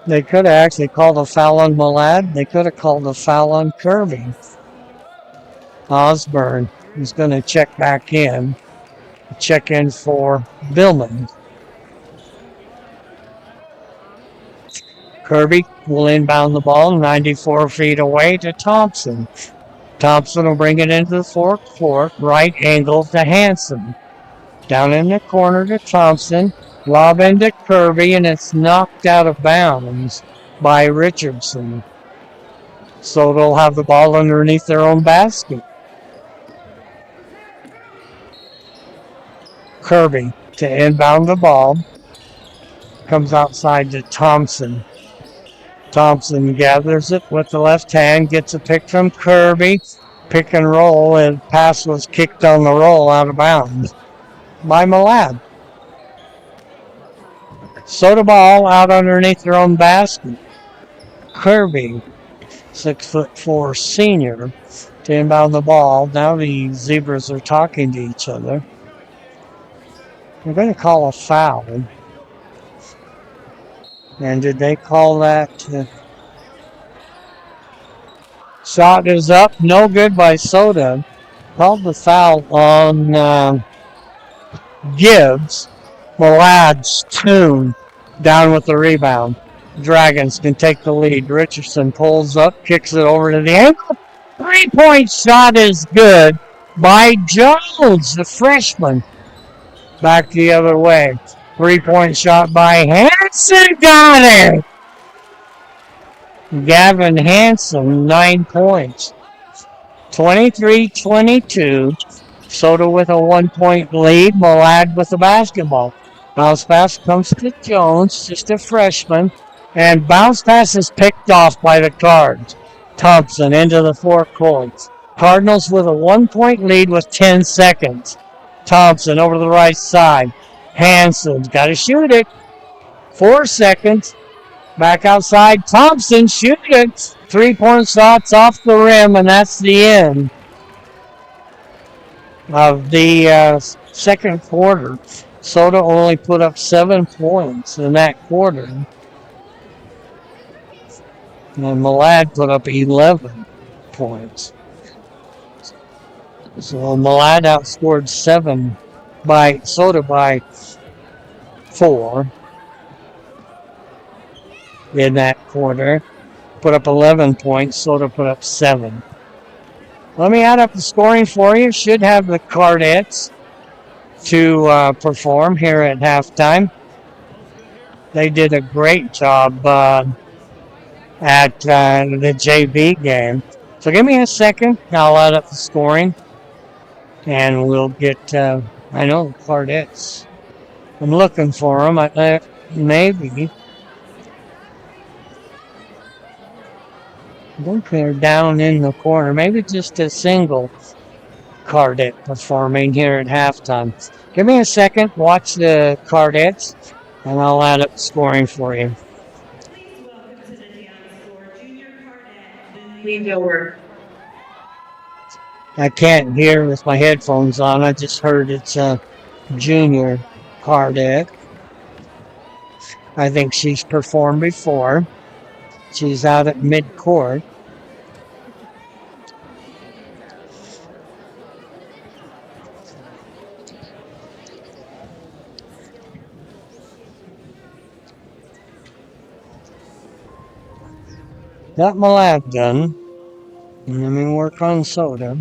A: They could have actually called a foul on Malad. They could have called a foul on Kirby. Osborne is going to check back in. Check in for Billman. Kirby will inbound the ball 94 feet away to Thompson. Thompson will bring it into the forecourt, right angle to Hanson. Down in the corner to Thompson. Lob into Kirby, and it's knocked out of bounds by Richardson. So they'll have the ball underneath their own basket. Kirby to inbound the ball. Comes outside to Thompson. Thompson gathers it with the left hand, gets a pick from Kirby. Pick and roll, and pass was kicked on the roll out of bounds by Malad. Soda ball out underneath their own basket. Kirby, 6'4" senior, to inbound the ball. Now the Zebras are talking to each other. They're going to call a foul. And did they call that? Shot is up. No good by Soda. Called the foul on Gibbs. Malad's Toon down with the rebound. Dragons can take the lead. Richardson pulls up, kicks it over to the ankle. 3-point shot is good by Jones, the freshman. Back the other way. 3-point shot by Hanson. Got it! Gavin Hanson, 9 points. 23-22. Soda with a 1-point lead. Malad with the basketball. Bounce pass comes to Jones, just a freshman. And bounce pass is picked off by the Cards. Thompson into the forecourt. Cardinals with a 1-point lead with 10 seconds. Thompson over to the right side. Hanson's got to shoot it. 4 seconds. Back outside. Thompson shoots it. 3-point shots off the rim, and that's the end of the second quarter. Soda only put up 7 points in that quarter. And Malad put up 11 points. So Malad outscored Soda by 4 in that quarter. Put up 11 points. Soda put up 7. Let me add up the scoring for you. Should have the Cardettes to perform here at halftime. They did a great job at the JV game. So give me a second. I'll add up the scoring. And we'll get, I know the Cardettes. I'm looking for them. Maybe. I think they're down in the corner. Maybe just a single Cardette performing here at halftime. Give me a second. Watch the Cardettes. And I'll add up the scoring for you. I can't hear with my headphones on. I just heard it's a junior Cardette. I think she's performed before. She's out at midcourt. Got my lab done. And let me work on Soda.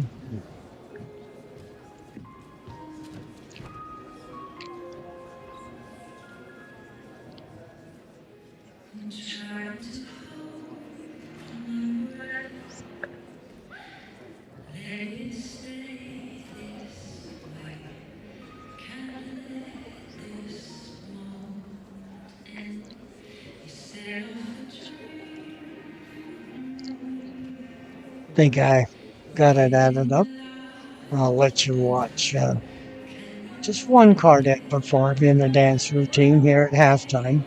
A: I think I got it added up. I'll let you watch just one Cardette perform in the dance routine here at halftime.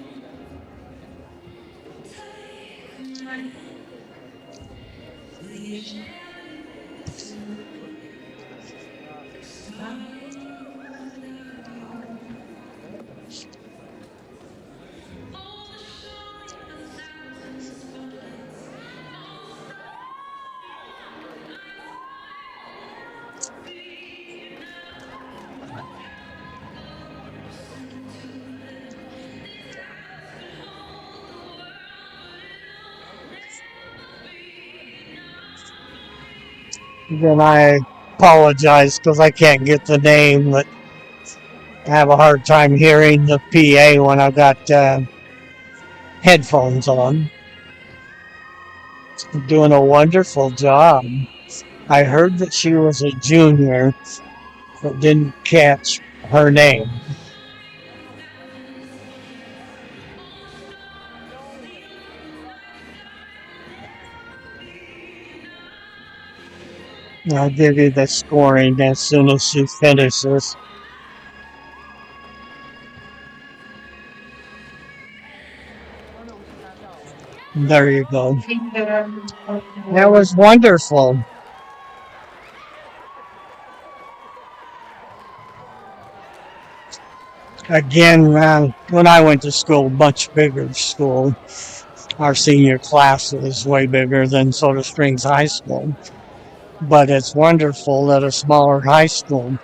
A: Then I apologize because I can't get the name, but I have a hard time hearing the PA when I've got headphones on. Doing a wonderful job. I heard that she was a junior, but didn't catch her name. I'll give you the scoring as soon as she finishes. There you go. That was wonderful. Again, when I went to school, much bigger school, our senior class was way bigger than Soda Springs High School. But it's wonderful that a smaller high school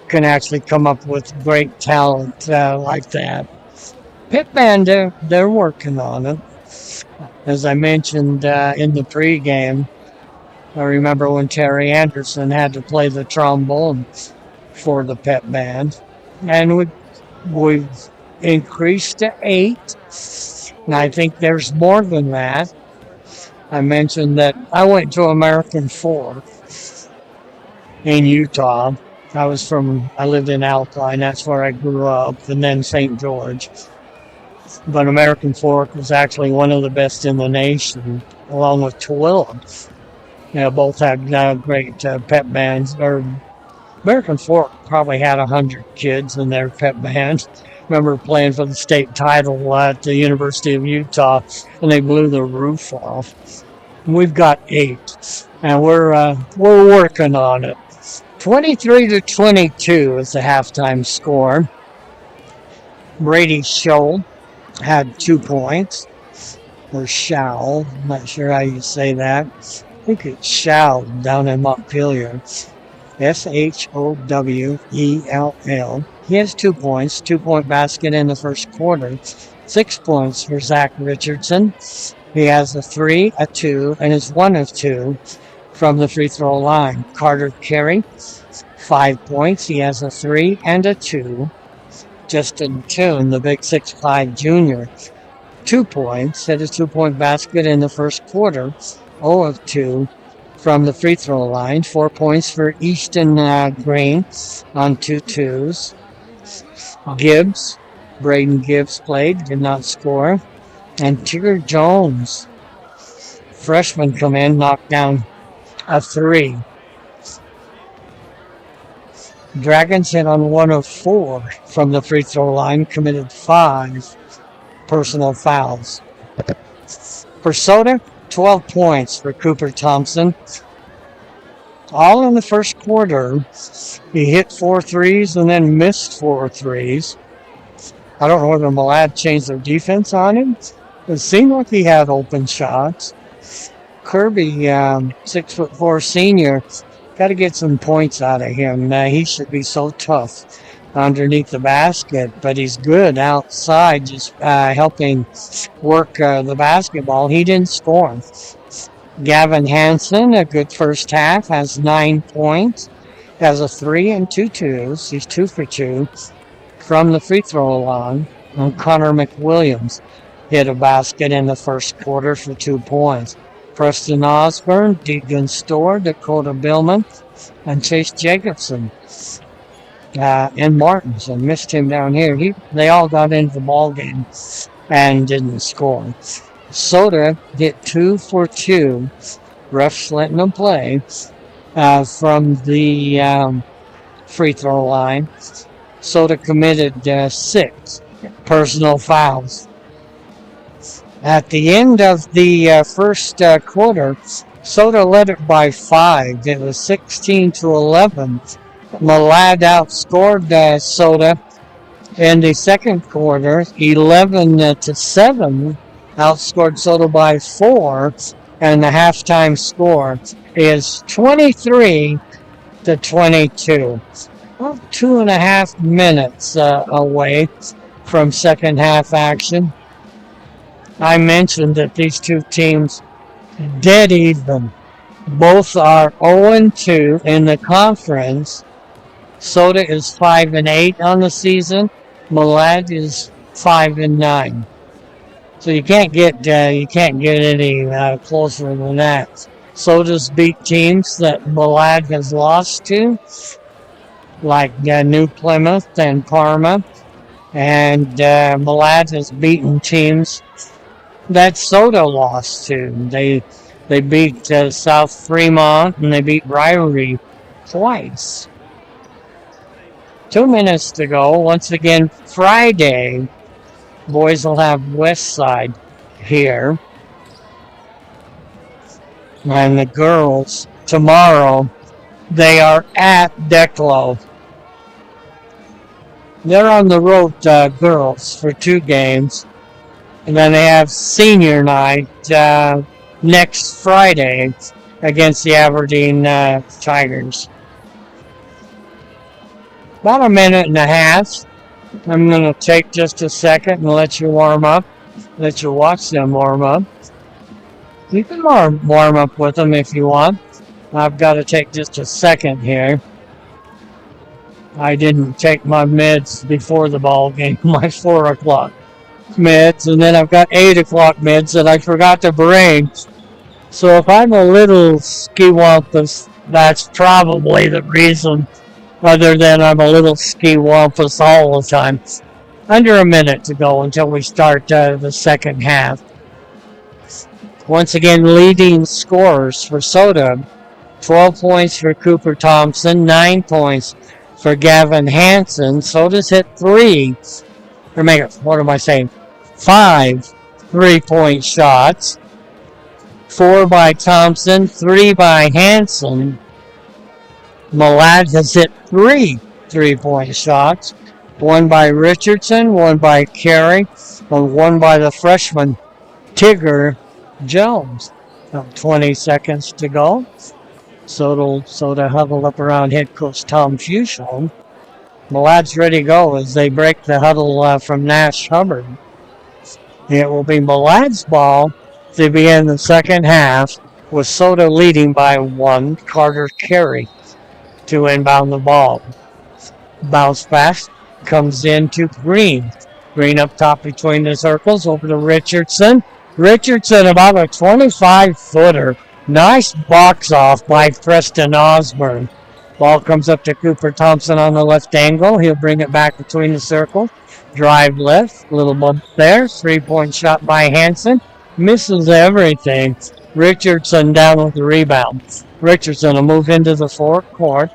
A: can actually come up with great talent like that. Pit Band, they're working on it. As I mentioned in the pregame, I remember when Terry Anderson had to play the trombone for the pep band. And we've increased to 8. And I think there's more than that. I mentioned that I went to American Fork in Utah. I lived in Alpine, that's where I grew up, and then St. George. But American Fork was actually one of the best in the nation, along with Tooele. Both had great pep bands. Or American Fork probably had 100 kids in their pep band. Remember playing for the state title at the University of Utah, and they blew the roof off. We've got 8, and we're working on it. 23-22 is the halftime score. Brady Scholl had 2 points, or Shall. I'm not sure how you say that. I think it's Shall down in Montpelier. Showwell. He has 2 points, 2-point basket in the first quarter. 6 points for Zach Richardson. He has a 3, a 2, and is 1 of 2 from the free throw line. Carter Carey, 5 points. He has a 3 and a 2. Justin Toon, the big 6'5 junior, 2 points. Hit a 2-point basket in the first quarter. 0 of 2 from the free throw line. 4 points for Easton Green on 2 twos. Braden Gibbs played, did not score. And Tigger Jones, freshman, come in, knocked down a 3. Dragons hit on 1 of 4 from the free throw line, committed 5 personal fouls. For Soda, 12 points for Cooper Thompson. All in the first quarter. He hit 4 threes and then missed 4 threes. I don't know whether Malad changed their defense on him. It seemed like he had open shots. Kirby, 6'4" senior, got to get some points out of him. He should be so tough underneath the basket, but he's good outside, just helping work the basketball. He didn't score. Gavin Hansen, a good first half, has 9 points, has a 3 and 2 twos. He's 2 for 2 from the free throw line. And Connor McWilliams hit a basket in the first quarter for 2 points. Preston Osborne, Deegan Storr, Dakota Billman, and Chase Jacobson and Martins. I missed him down here. They all got into the ball game and didn't score. Soda hit 2 for 2. Refs letting them play from the free throw line. Soda committed 6 personal fouls. At the end of the first quarter, Soda led it by 5. It was 16-11. Malad outscored Soda in the second quarter, 11-7. Outscored Soda by 4, and the halftime score is 23-22. Well, 2.5 minutes away from second half action. I mentioned that these two teams dead even Both are 0-2 in the conference. Soda is 5-8 on the season. Malad is 5-9. So you can't get any closer than that. Soda's beat teams that Malad has lost to, like New Plymouth and Parma, and Malad has beaten teams that Soda lost to. They beat South Fremont and they beat Rivalry twice. 2 minutes to go. Once again, Friday, boys will have West Side here. And the girls, tomorrow, they are at Declo. They're on the road, girls, for 2 games. And then they have senior night next Friday against the Aberdeen Tigers. About a minute and a half. I'm going to take just a second and let you warm up. Let you watch them warm up. You can warm up with them if you want. I've got to take just a second here. I didn't take my meds before the ball game, my 4 o'clock meds, and then I've got 8 o'clock meds that I forgot to bring. So if I'm a little ski-wampus, that's probably the reason, other than I'm a little ski-wampus all the time. Under a minute to go until we start the second half. Once again, leading scorers for Soda, 12 points for Cooper Thompson, 9 points for Gavin Hansen. Soda's hit 3, or what am I saying? 5 3-point shots. 4 by Thompson, 3 by Hansen. Malad has hit 3 3-point shots. 1 by Richardson, 1 by Carey, and 1 by the freshman Tigger Jones. 20 seconds to go. Soda huddle up around head coach Tom Fuchel. Malad's ready to go as they break the huddle from Nash Hubbard. It will be Malad's ball to begin the second half, with Soda leading by 1. Carter Carey to inbound the ball. Bounce pass comes in to Green. Green up top between the circles, over to Richardson. Richardson about a 25-footer. Nice box off by Preston Osborne. Ball comes up to Cooper Thompson on the left angle. He'll bring it back between the circles. Drive left, little bump there. 3-point shot by Hansen. Misses everything. Richardson down with the rebound. Richardson will move into the forecourt.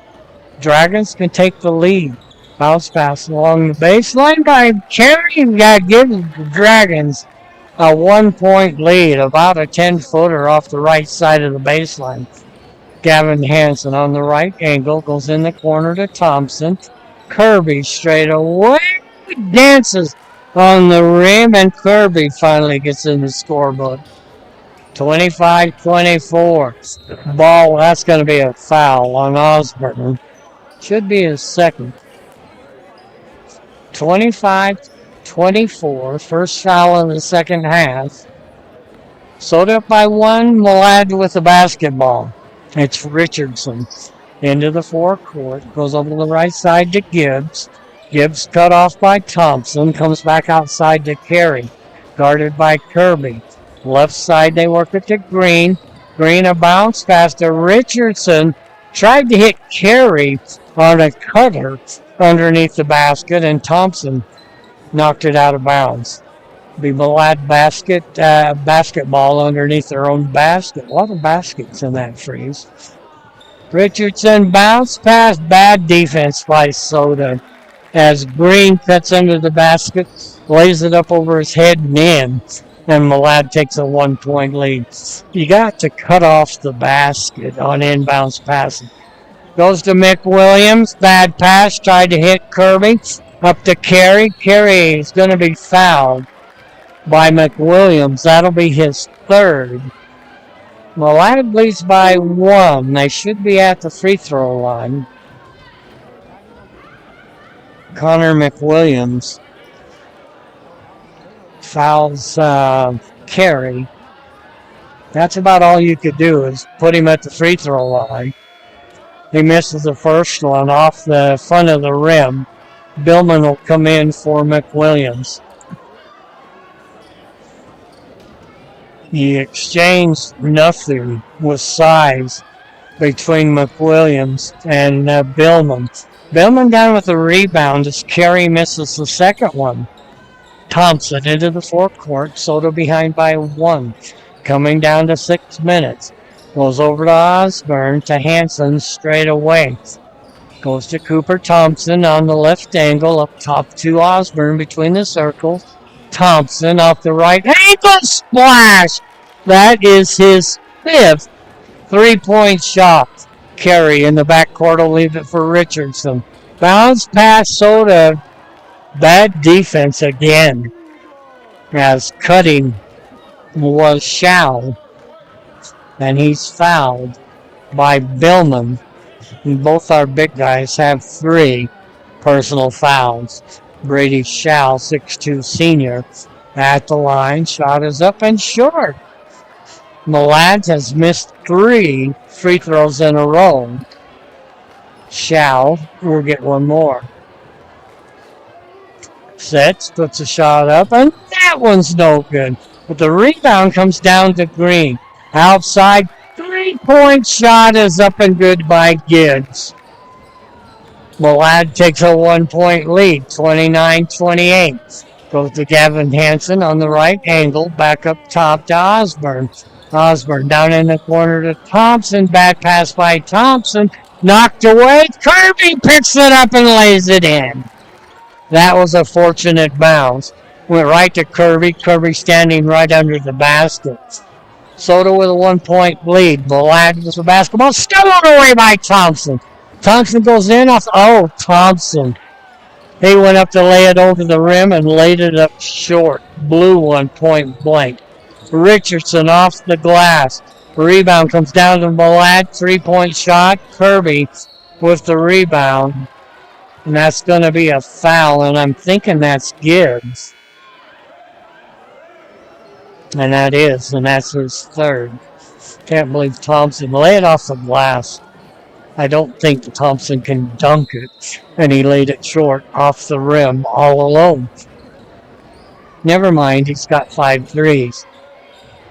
A: Dragons can take the lead. Bounce pass along the baseline by Carey. Gives the Dragons a 1-point lead, about a 10-footer off the right side of the baseline. Gavin Hansen on the right angle goes in the corner to Thompson. Kirby straight away dances on the rim, and Kirby finally gets in the scorebook. 25-24. Ball, that's going to be a foul on Osborne. Should be his second. 25-24. First foul in the second half. Soda up by 1. Malad with the basketball. It's Richardson into the forecourt. Goes over to the right side to Gibbs. Gibbs cut off by Thompson. Comes back outside to Carey. Guarded by Kirby. Left side they work it to Green. Green a bounce pass to Richardson. Tried to hit Carey on a cutter underneath the basket, and Thompson knocked it out of bounds. Be Malad basketball underneath their own basket. A lot of baskets in that freeze. Richardson bounce pass. Bad defense by Soda as Green cuts under the basket, lays it up over his head and in, and Malad takes a 1-point lead. You got to cut off the basket on inbounds passing. Goes to McWilliams. Bad pass. Tried to hit Kirby. Up to Carey. Carey is going to be fouled by McWilliams. That'll be his third. Malad leads by 1. They should be at the free throw line. Connor McWilliams fouls Carey. That's about all you could do is put him at the free throw line. He misses the first one off the front of the rim. Billman will come in for McWilliams. He exchanged nothing with size between McWilliams and Billman. Billman down with the rebound as Carey misses the second one. Thompson into the forecourt, Soto behind by 1. Coming down to 6 minutes. Goes over to Osborne, to Hansen straight away. Goes to Cooper Thompson on the left angle, up top to Osborne between the circles. Thompson off the right ankle splash! That is his 5th 3-point shot. Carey in the backcourt will leave it for Richardson. Bounce pass Soda. Bad defense again. As cutting was Shao. And he's fouled by Billman. And both our big guys have 3 personal fouls. Brady Shao, 6'2 senior, at the line. Shot is up and short. Malad has missed 3 free throws in a row. Shao will get one more. Sets, puts a shot up, and that one's no good. But the rebound comes down to Green. Outside, 3-point shot is up and good by Gibbs. Malad takes a 1-point lead, 29-28. Goes to Gavin Hansen on the right angle, back up top to Osborne. Osborne down in the corner to Thompson. Bad pass by Thompson. Knocked away. Kirby picks it up and lays it in. That was a fortunate bounce. Went right to Kirby. Kirby standing right under the basket. Soto with a 1-point lead. Malad with the basketball. Stolen away by Thompson. Thompson goes in off. Oh, Thompson. He went up to lay it over the rim and laid it up short. Blew one point blank. Richardson off the glass. Rebound comes down to Malad. 3-point shot. Kirby with the rebound. And that's going to be a foul. And I'm thinking that's Gibbs. And that is. And that's his 3rd. Can't believe Thompson laid it off the glass. I don't think Thompson can dunk it. And he laid it short off the rim all alone. Never mind. He's got 5 threes.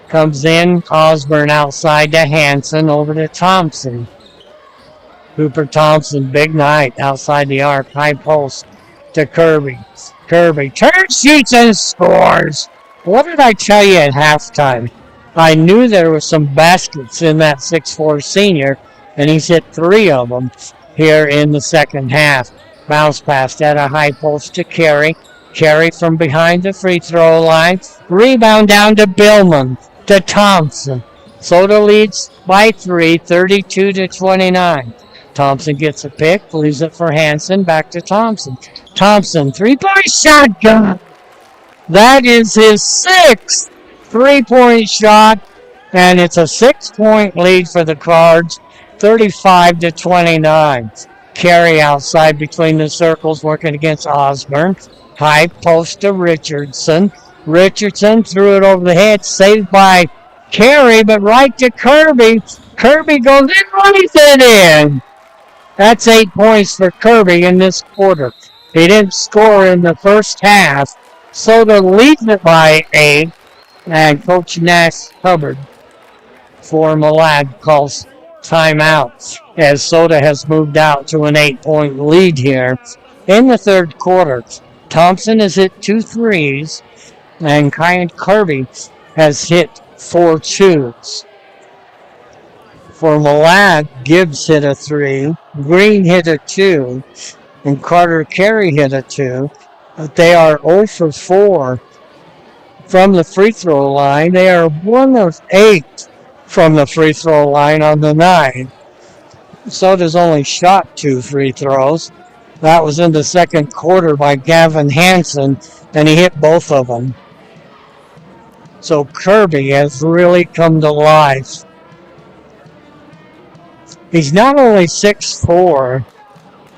A: Comes in, Osborne outside to Hansen, over to Thompson. Cooper Thompson, big night, outside the arc, high post to Kirby. Kirby turns, shoots, and scores. What did I tell you at halftime? I knew there were some baskets in that 6'4 senior, and he's hit 3 of them here in the second half. Bounce pass at a high post to Carey. Carey from behind the free throw line. Rebound down to Billman. To Thompson. Soto leads by 3, 32-29. Thompson gets a pick, leaves it for Hansen, back to Thompson. Thompson, 3-point shot, gun. That is his 6th 3-point shot, and it's a 6-point lead for the Cards, 35-29. Carey outside between the circles, working against Osborne. High post to Richardson. Richardson threw it over the head, saved by Carey, but right to Kirby. Kirby goes in, runs it in. That's 8 points for Kirby in this quarter. He didn't score in the first half. Soto leads it by 8, and Coach Nash Hubbard for Malad calls timeout as Soto has moved out to an 8-point lead here in the third quarter. Thompson has hit 2 threes. And Kyan Kirby has hit 4 twos. For Malad, Gibbs hit a 3. Green hit a 2. And Carter Carey hit a 2. But they are 0 for 4 from the free throw line. They are 1 of 8 from the free throw line on the 9. Soda's only shot 2 free throws. That was in the second quarter by Gavin Hansen, and he hit both of them. So Kirby has really come to life. He's not only 6'4",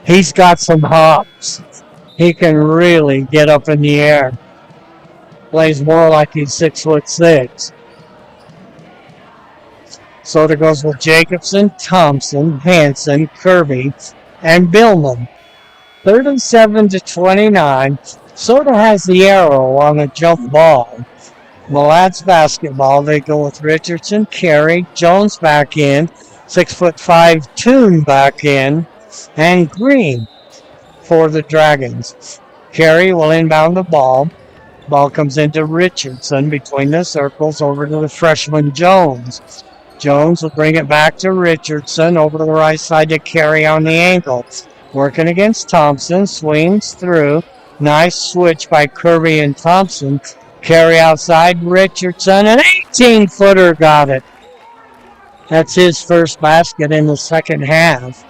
A: he's got some hops. He can really get up in the air. Plays more like he's 6'6". Soda goes with Jacobson, Thompson, Hanson, Kirby, and Billman. 37-29. Soda has the arrow on a jump ball. Malad's basketball. They go with Richardson, Carey, Jones back in, 6'5" Toon back in, and Green for the Dragons. Carey will inbound the ball. Ball comes into Richardson between the circles over to the freshman Jones. Jones will bring it back to Richardson over to the right side to Carey on the ankle. Working against Thompson, swings through. Nice switch by Kirby and Thompson. Carey outside, Richardson, an 18-footer got it. That's his first basket in the second half.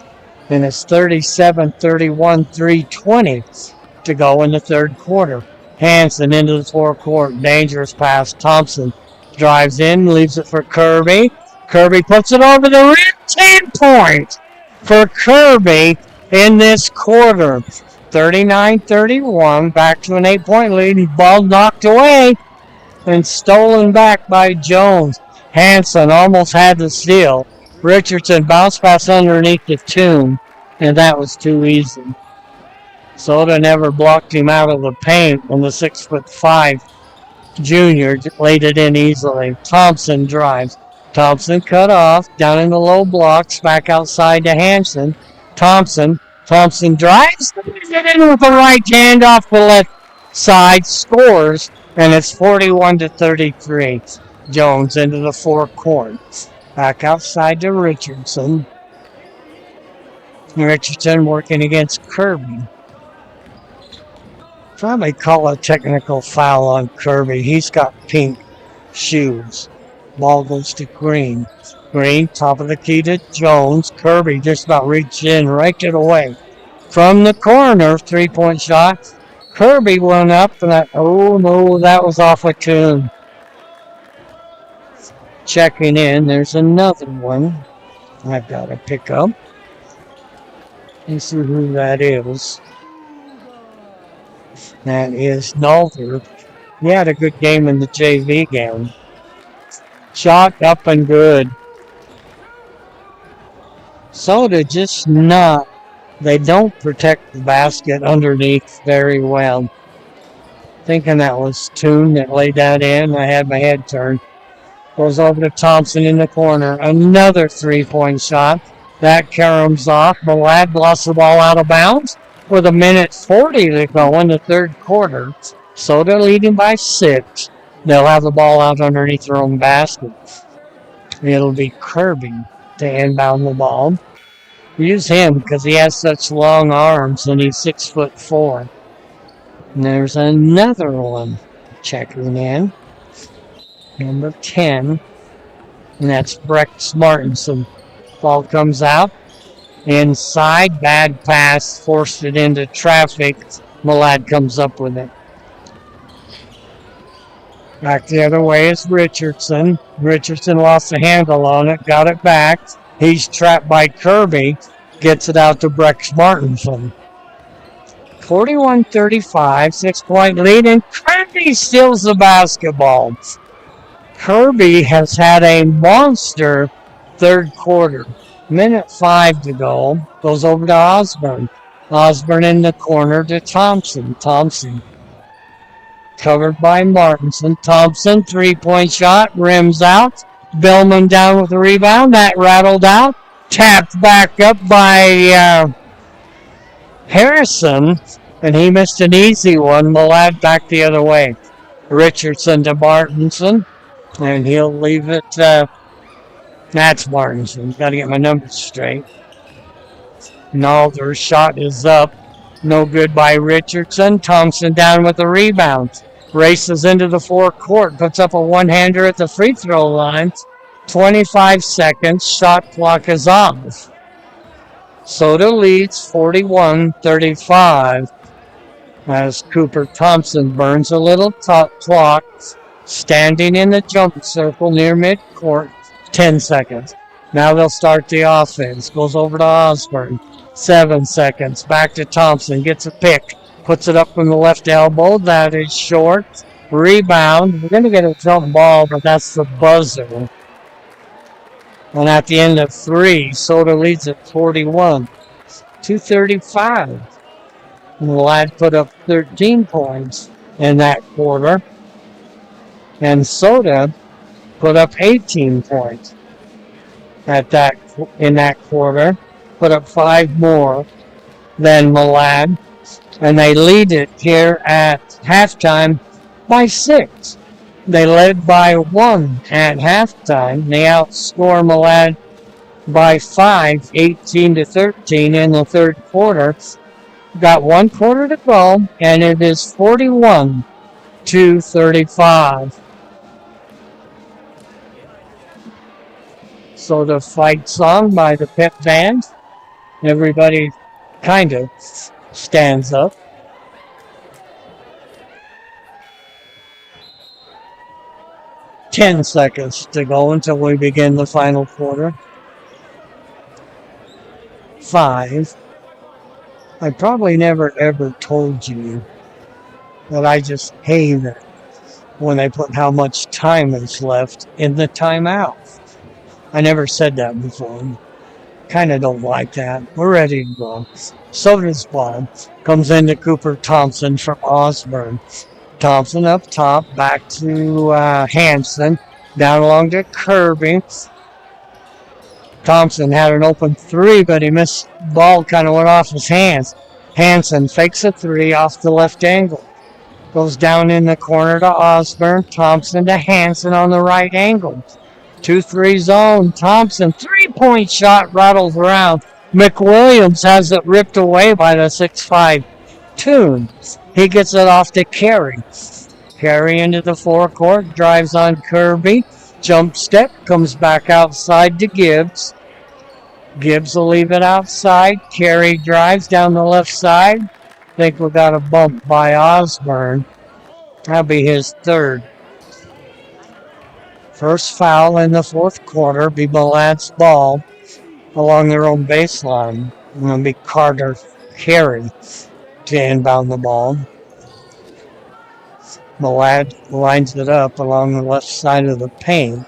A: And it's 37-31, 3:20 to go in the third quarter. Hanson into the forecourt, dangerous pass. Thompson drives in, leaves it for Kirby. Kirby puts it over the rim, 10 points for Kirby in this quarter. 39-31, back to an 8-point lead. Ball knocked away and stolen back by Jones. Hanson almost had the steal. Richardson bounced pass underneath the Toon, and that was too easy. Soda never blocked him out of the paint, and the 6'5" junior laid it in easily. Thompson drives. Thompson cut off, down in the low blocks, back outside to Hanson. Thompson drives, it in with the right hand off the left side, scores, and it's 41-33. Jones into the forecourt. Back outside to Richardson. Richardson working against Kirby. Probably call a technical foul on Kirby. He's got pink shoes. Ball goes to Green. Green, top of the key to Jones. Kirby just about reached in, raked it away. From the corner, 3-point shot. Kirby went up, and that was off a Toon. Checking in, there's another one I've got to pick up. Let's see who that is. That is Nolder. He had a good game in the JV game. Shot up and good. Soda just not. They don't protect the basket underneath very well. Thinking that was Toon that laid that in. I had my head turned. Goes over to Thompson in the corner. Another 3-point shot. That caroms off. Malad lost the ball out of bounds with 1:40 to go in the third quarter. Soda leading by 6. They'll have the ball out underneath their own basket. It'll be Kirby to inbound the ball. Use him because he has such long arms and he's 6'4". And there's another one checking in. Number 10. And that's Brex Martinson. Ball comes out. Inside, bad pass, forced it into traffic. Malad comes up with it. Back the other way is Richardson. Richardson lost the handle on it, got it back. He's trapped by Kirby. Gets it out to Brex Martinson. 41-35, 6-point lead, and Kirby steals the basketball. Kirby has had a monster third quarter. 1:05 to go. Goes over to Osborne. Osborne in the corner to Thompson. Thompson covered by Martinson. Thompson, 3-point shot, rims out. Billman down with the rebound. That rattled out. Tapped back up by Harrison, and he missed an easy one. Malad back the other way. Richardson to Martinson, and he'll leave it. That's Martinson. Got to get my numbers straight. Nalder's shot is up. No good by Richardson. Thompson down with the rebound. Races into the forecourt. Puts up a one-hander at the free throw line. 25 seconds. Shot clock is off. Soda leads 41-35 as Cooper Thompson burns a little clock. Standing in the jump circle near midcourt. 10 seconds. Now they'll start the offense. Goes over to Osborne. 7 seconds. Back to Thompson. Gets a pick. Puts it up from the left elbow. That is short. Rebound. We're going to get a jump ball, but that's the buzzer. And at the end of 3, Soda leads at 41 to 35. Malad put up 13 points in that quarter. And Soda put up 18 points in that quarter. Put up 5 more than Malad. And they lead it here at halftime by 6. They led by 1 at halftime. They outscore Malad by 5, 18 to 13 in the third quarter. Got 1 quarter to go, and it is 41 to 35. So the fight song by the pep band. Everybody kind of stands up. Ten seconds to go until we begin the final quarter. 5. I probably never ever told you that I just hate it when they put how much time is left in the timeout. I never said that before. Kind of don't like that. We're ready to go. Soda's ball comes into Cooper Thompson from Osborne. Thompson up top, back to Hanson, down along to Kirby. Thompson had an open 3, but he missed. Ball kind of went off his hands. Hanson fakes a 3 off the left angle. Goes down in the corner to Osborne. Thompson to Hanson on the right angle. 2-3 zone. Thompson, 3-point shot rattles around. McWilliams has it ripped away by the 6'5" Toon. He gets it off to Carey. Carey into the forecourt, drives on Kirby. Jump step, comes back outside to Gibbs. Gibbs will leave it outside. Carey drives down the left side. Think we got a bump by Osborne. That'll be his third. First foul in the fourth quarter. Be Malad's ball along their own baseline. And it'll be Carter Carey to inbound the ball. Malad lines it up along the left side of the paint.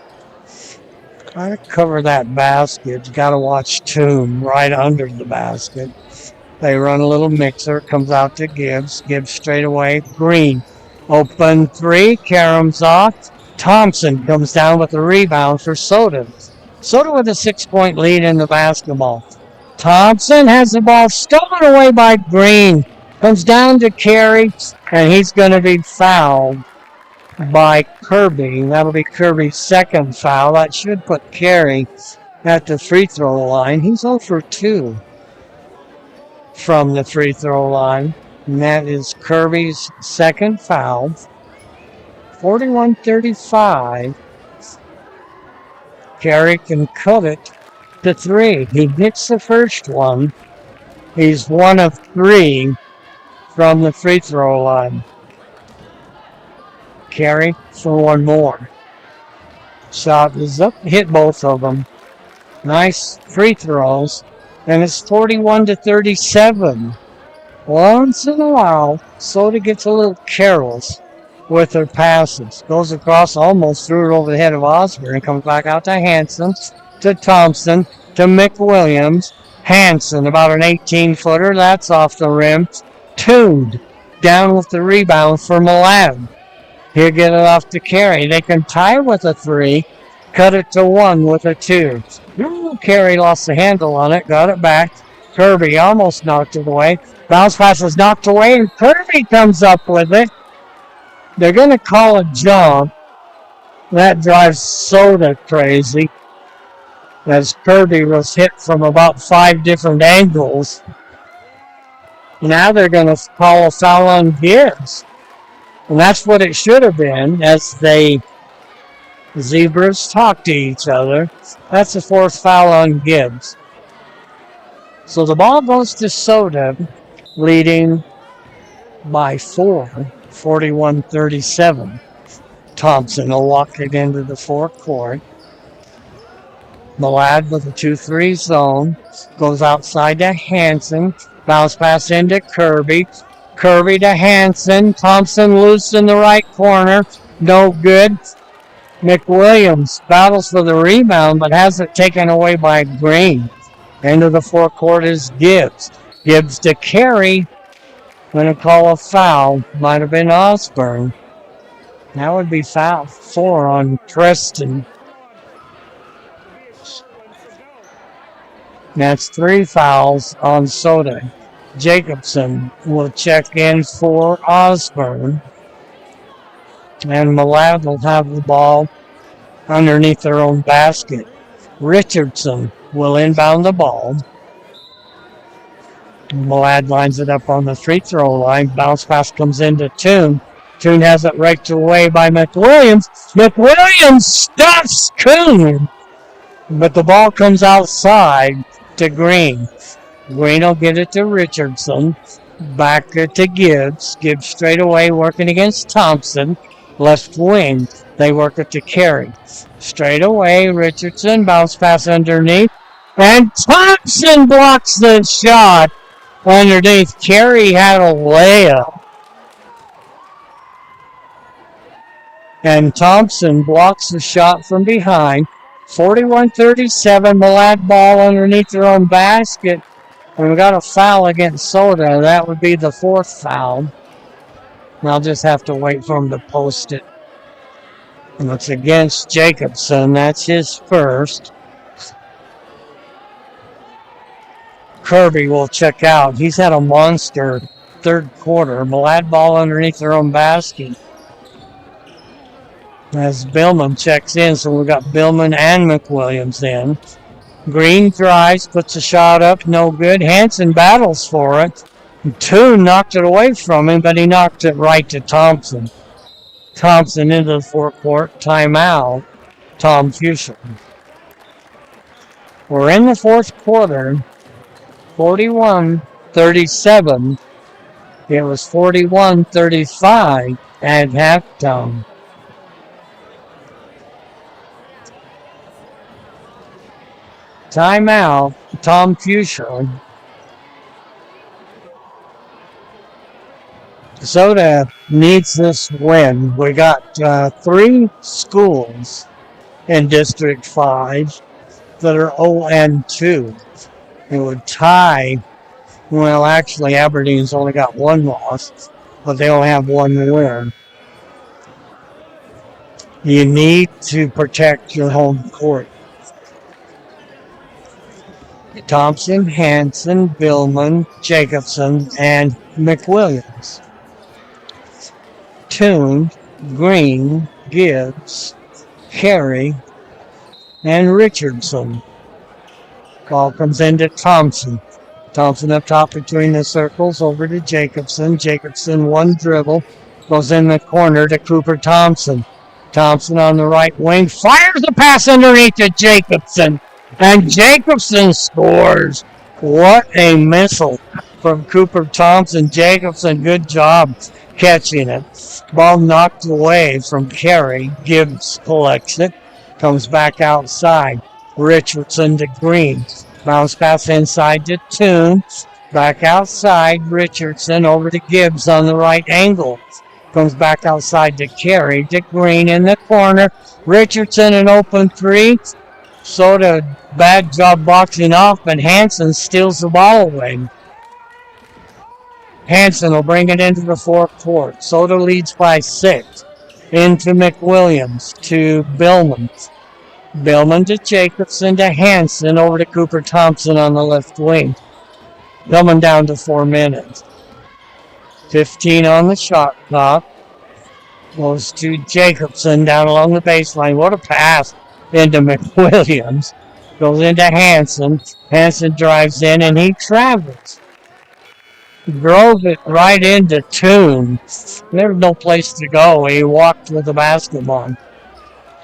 A: Gotta cover that basket. Gotta watch Toon right under the basket. They run a little mixer. Comes out to Gibbs. Gibbs straight away. Green. Open 3. Karamzov. Thompson comes down with the rebound for Soda. Soda with a 6-point lead in the basketball. Thompson has the ball stolen away by Green. Comes down to Carey, and he's going to be fouled by Kirby. That'll be Kirby's second foul. That should put Carey at the free throw line. He's 0 for 2 from the free throw line. And that is Kirby's second foul. 41-35. Carey can cut it to 3. He hits the first one. He's 1 of 3 from the free throw line. Carey for 1 more. Shot is up, hit both of them. Nice free throws. And it's 41-37. Once in a while, Soda gets a little careless with her passes. Goes across, almost threw it over the head of Osborne, and comes back out to Hanson, to Thompson, to McWilliams. Hanson, about an 18-footer. That's off the rim. Tuned down with the rebound for Malad. He'll get it off to Carey. They can tie with a 3, cut it to 1 with a 2. Carey lost the handle on it, got it back. Kirby almost knocked it away. Bounce pass is knocked away, and Kirby comes up with it. They're going to call a jump. That drives Soda crazy, as Kirby was hit from about 5 different angles. Now they're going to call a foul on Gibbs. And that's what it should have been, as the Zebras talk to each other. That's the 4th foul on Gibbs. So the ball goes to Soda, leading by 4, 41-37. Thompson will walk it into the forecourt. Malad with a 2-3 zone. Goes outside to Hanson. Bounce pass into Kirby. Kirby to Hanson. Thompson loose in the right corner. No good. McWilliams battles for the rebound, but has it taken away by Green. Into the forecourt is Gibbs. Gibbs to Carey. Going to call a foul. Might have been Osborne. That would be foul 4 on Preston. That's 3 fouls on Soda. Jacobson will check in for Osborne. And Malad will have the ball underneath their own basket. Richardson will inbound the ball. Malad lines it up on the free throw line. Bounce pass comes into Toon. Toon has it raked away by McWilliams. McWilliams stuffs Coon. But the ball comes outside to Green. Green will get it to Richardson. Back to Gibbs. Gibbs straight away working against Thompson. Left wing. They work it to Carey. Straight away, Richardson. Bounce pass underneath. And Thompson blocks the shot underneath. Carey had a layup. And Thompson blocks the shot from behind. 41-37, Malad ball underneath their own basket. And we got a foul against Soda. That would be the 4th foul. And I'll just have to wait for him to post it. And it's against Jacobson. That's his first. Kirby will check out. He's had a monster 3rd quarter. Malad ball underneath their own basket. As Billman checks in, so we've got Billman and McWilliams in. Green drives, puts a shot up, no good. Hanson battles for it. Toon knocked it away from him, but he knocked it right to Thompson. Thompson into the forecourt. Timeout. Tom Fuchsia. We're in the 4th quarter. 41-37. It was 41-35 at halftime. Timeout, Tom Fuchsia. Soda needs this win. We got 3 schools in District 5 that are 0-2. It would tie. Well, actually, Aberdeen's only got 1 loss, but they only have 1 win. You need to protect your home court. Thompson, Hanson, Billman, Jacobson, and McWilliams. Toon, Green, Gibbs, Carey, and Richardson. Ball comes into Thompson. Thompson up top between the circles, over to Jacobson. Jacobson, 1 dribble, goes in the corner to Cooper Thompson. Thompson on the right wing, fires the pass underneath to Jacobson. And Jacobson scores. What a missile from Cooper Thompson. Jacobson, good job catching it. Ball knocked away from Carey. Gibbs collects it. Comes back outside. Richardson to Green. Bounce pass inside to Toon. Back outside. Richardson over to Gibbs on the right angle. Comes back outside to Carey. To Green in the corner. Richardson an open 3. Soda, bad job boxing off, but Hanson steals the ball away. Hanson will bring it into the forecourt. Soda leads by 6. Into McWilliams, to Billman. Billman to Jacobson, to Hanson, over to Cooper Thompson on the left wing. Coming down to 4 minutes. 15 on the shot clock. Goes to Jacobson down along the baseline. What a pass into McWilliams. Goes into Hanson. Hanson drives in and he travels. Drove it right into Toon. There's no place to go. He walked with the basketball.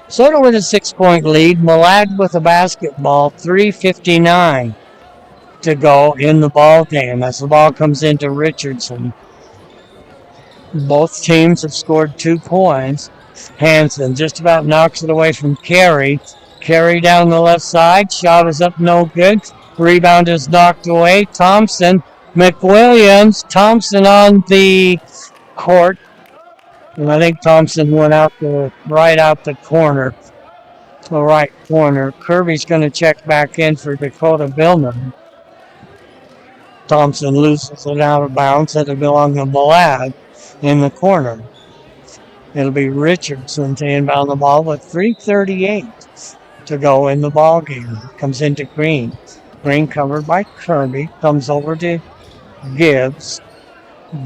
A: Soda with a 6-point lead. Malad with a basketball. 3:59 to go in the ball game as the ball comes into Richardson. Both teams have scored 2 points. Hanson just about knocks it away from Carey. Carey down the left side. Shot is up, no good. Rebound is knocked away. Thompson. McWilliams. Thompson on the court. And I think Thompson went right out the corner, the right corner. Kirby's going to check back in for Dakota Billman. Thompson loses it out of bounds. It'll belong to Malad in the corner. It'll be Richardson to inbound the ball with 3:38 to go in the ball game. Comes into Green. Green covered by Kirby. Comes over to Gibbs.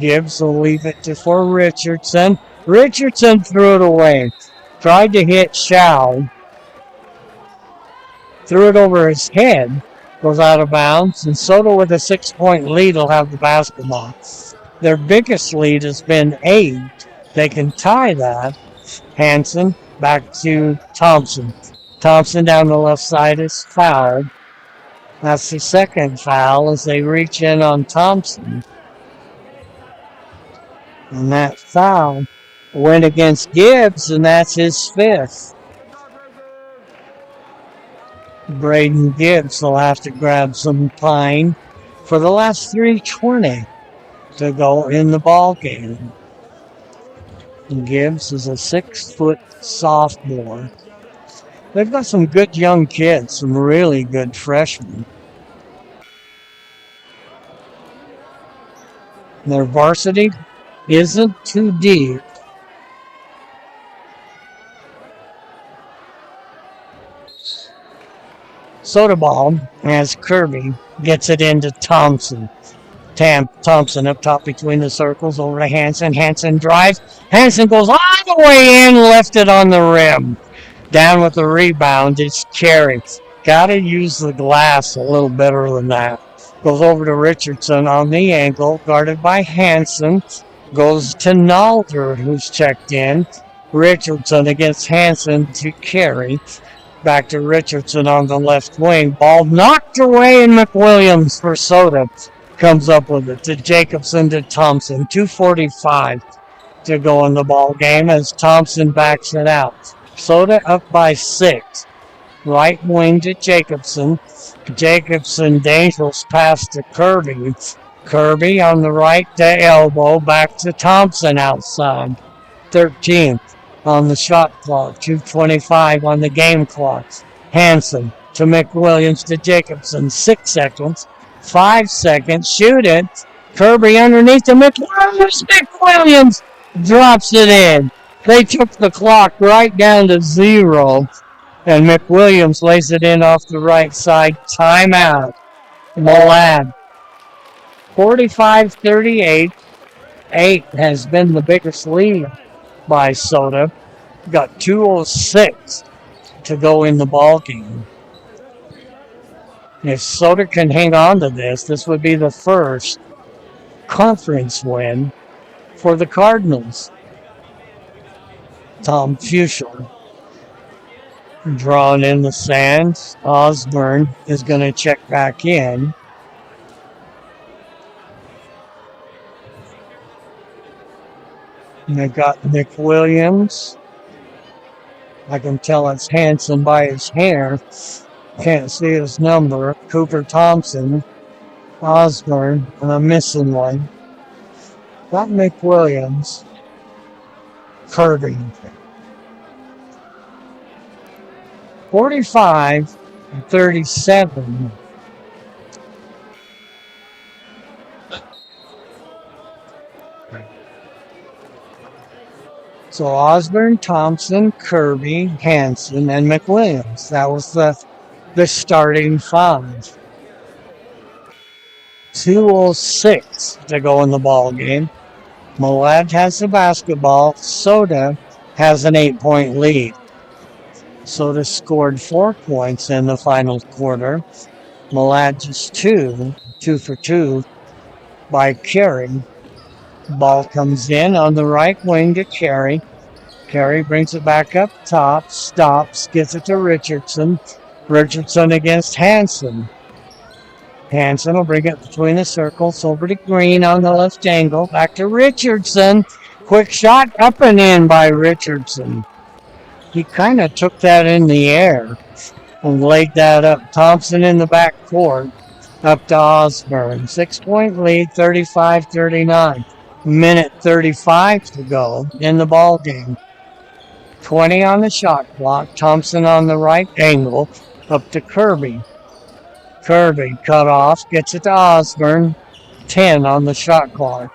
A: Gibbs will leave it for Richardson. Richardson threw it away. Tried to hit Shao. Threw it over his head. Goes out of bounds. And Soto with a 6-point lead will have the basketball. Their biggest lead has been 8. They can tie that. Hansen back to Thompson. Thompson down the left side is fouled. That's the second foul as they reach in on Thompson. And that foul went against Gibbs, and that's his 5th. Braden Gibbs will have to grab some pine for the last 3:20 to go in the ball game. Gibbs is a 6-foot sophomore. They've got some good young kids, some really good freshmen. Their varsity isn't too deep. Soderbaum as Kirby gets it into Thompson. Thompson up top between the circles over to Hansen. Hansen drives. Hansen goes all the way in, left it on the rim. Down with the rebound, it's Carey. Got to use the glass a little better than that. Goes over to Richardson on the ankle, guarded by Hansen. Goes to Nalder, who's checked in. Richardson against Hansen to Carey. Back to Richardson on the left wing. Ball knocked away, and McWilliams for Soda comes up with it to Jacobson to Thompson. 2:45 to go in the ball game as Thompson backs it out. Soda up by 6. Right wing to Jacobson. Jacobson dangerous pass to Kirby. Kirby on the right to elbow. Back to Thompson outside. 13 on the shot clock. 2:25 on the game clock. Hansen to McWilliams to Jacobson. 6 seconds. 5 seconds. Shoot it. Kirby underneath to McWilliams. McWilliams drops it in. They took the clock right down to 0. And McWilliams lays it in off the right side. Timeout. Malad. 45-38. 8 has been the biggest lead by Soda. Got 2:06 to go in the ball game. If Soda can hang on to this would be the first conference win for the Cardinals. Tom Fuchel drawn in the sand. Osborne is going to check back in. And they got McWilliams. I can tell it's Hansen by his hair. Can't see his number. Cooper Thompson. Osborne. And I'm missing one. Got McWilliams. Kirby. 45-37. So Osborne, Thompson, Kirby, Hansen, and McWilliams. That was the starting 5. 2:06 to go in the ball game. Malad has the basketball. Soda has an 8-point lead. Soda scored 4 points in the final quarter. Malad just 2 for 2 by Carey. Ball comes in on the right wing to Carey. Carey brings it back up top, stops, gets it to Richardson. Richardson against Hansen. Hansen will bring it between the circles over to Green on the left angle. Back to Richardson. Quick shot up and in by Richardson. He kind of took that in the air and laid that up. Thompson in the back court. Up to Osborne. 6-point lead, 35-39. Minute 35 to go in the ball game. 20 on the shot clock. Thompson on the right angle. Up to Kirby. Kirby cut off. Gets it to Osborne. 10 on the shot clock.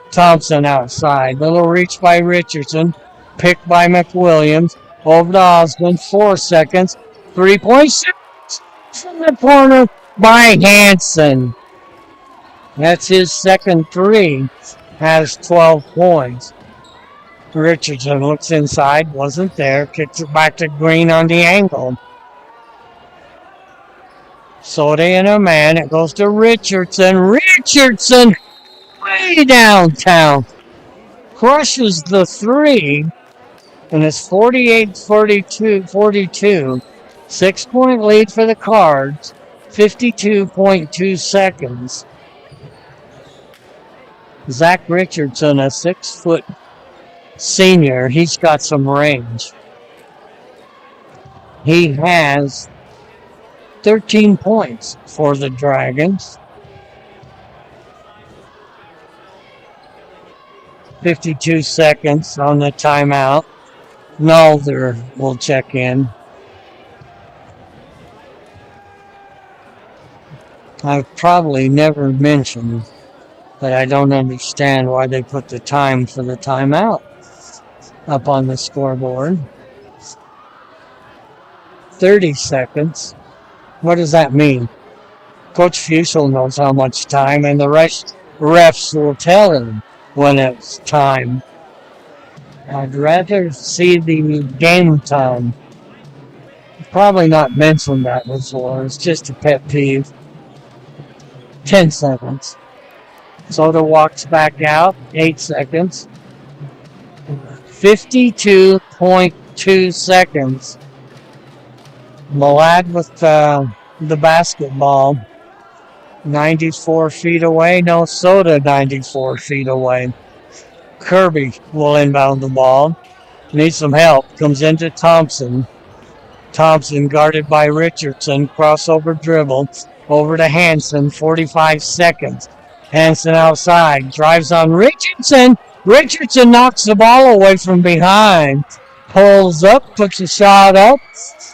A: Thompson outside. Little reach by Richardson. Picked by McWilliams. Over to Osborne. 4 seconds. 3-point shoot from the corner by Hansen. That's his second three. Has 12 points. Richardson looks inside. Wasn't there. Kicks it back to Green on the angle. Soda in a man. It goes to Richardson. Richardson way downtown. Crushes the three. And it's 48-42. 6-point lead for the Cards. 52.2 seconds. Zach Richardson, a 6-foot senior. He's got some range. He has 13 points for the Dragons. 52 seconds on the timeout. Nalder will check in. I've probably never mentioned that I don't understand why they put the time for the timeout up on the scoreboard. 30 seconds. What does that mean? Coach Fussell knows how much time, and the refs will tell him when it's time. I'd rather see the game time. Probably not mentioned that before. It's just a pet peeve. 10 seconds. Soda walks back out. 8 seconds. 52.2 seconds. Malad with the basketball. 94 feet away. No, Soda 94 feet away. Kirby will inbound the ball. Needs some help. Comes into Thompson. Thompson guarded by Richardson. Crossover dribble. Over to Hansen. 45 seconds. Hansen outside. Drives on Richardson. Richardson knocks the ball away from behind. Pulls up. Puts a shot up.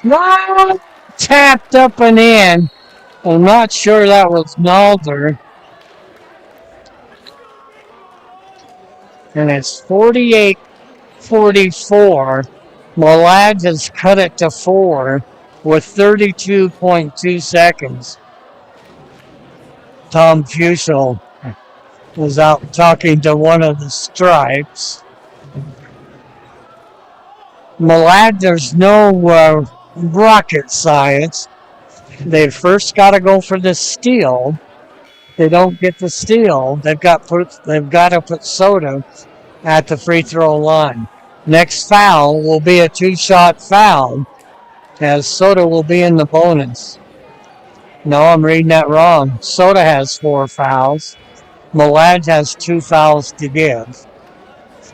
A: No! Tapped up and in. I'm not sure that was Nalder. And it's 48-44. Malad has cut it to 4 with 32.2 seconds. Tom Fussell was out talking to one of the Stripes. Malad, there's no rocket science. They've first got to go for the steal. They don't get the steal. They've got to put Soda at the free throw line. Next foul will be a 2-shot foul, as Soda will be in the bonus. No, I'm reading that wrong. Soda has 4 fouls. Malad has 2 fouls to give.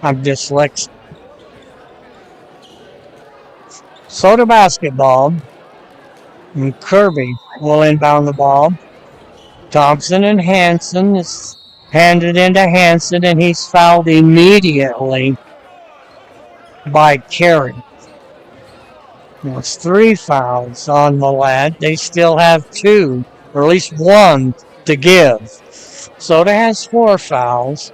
A: I'm dyslexic. Soda basketball. And Kirby will inbound the ball. Thompson and Hansen is handed into Hansen, and he's fouled immediately by Carey. It's 3 fouls on Malad. They still have 2, or at least 1 to give. Soda has 4 fouls.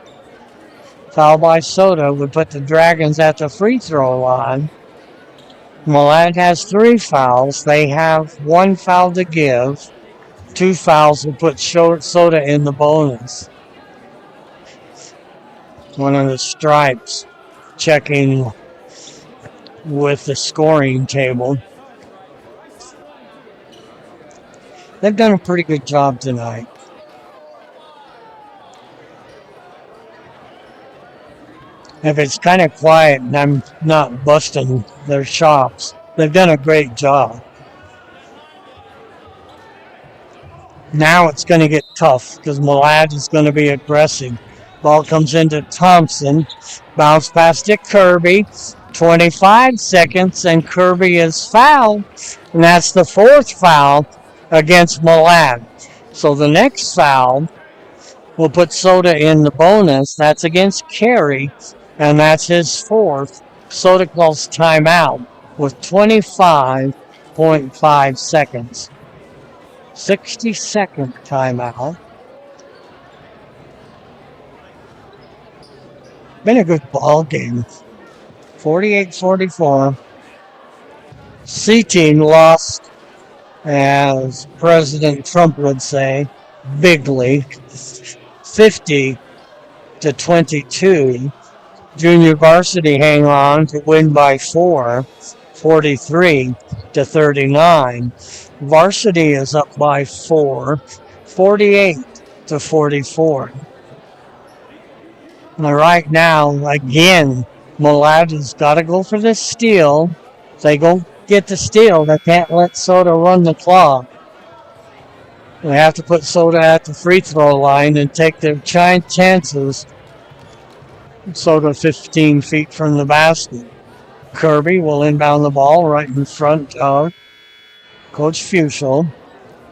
A: Foul by Soda would put the Dragons at the free throw line. Malad has 3 fouls. They have 1 foul to give. 2 fouls will put Soda in the bonus. One of the Stripes checking with the scoring table. They've done a pretty good job tonight. If it's kind of quiet and I'm not busting their chops, they've done a great job. Now it's going to get tough because Malad is going to be aggressive. Ball comes into Thompson. Bounce pass to Kirby. 25 seconds and Kirby is fouled. And that's the 4th foul against Malad. So the next foul We'll put Soda in the bonus. That's against Carey, and that's his fourth. Soda calls timeout with 25.5 seconds. 60-second timeout. Been a good ball game. 48-44. C team lost, as President Trump would say, bigly, 50-22. Junior Varsity hang on to win by 4, 43-39. Varsity is up by 4, 48-44. And right now, again, Malada's got to go for the steal. If they go get the steal, they can't let Soda run the clock. They have to put Soda at the free throw line and take their chances. Soda 15 feet from the basket. Kirby will inbound the ball right in front of Coach Fuchel.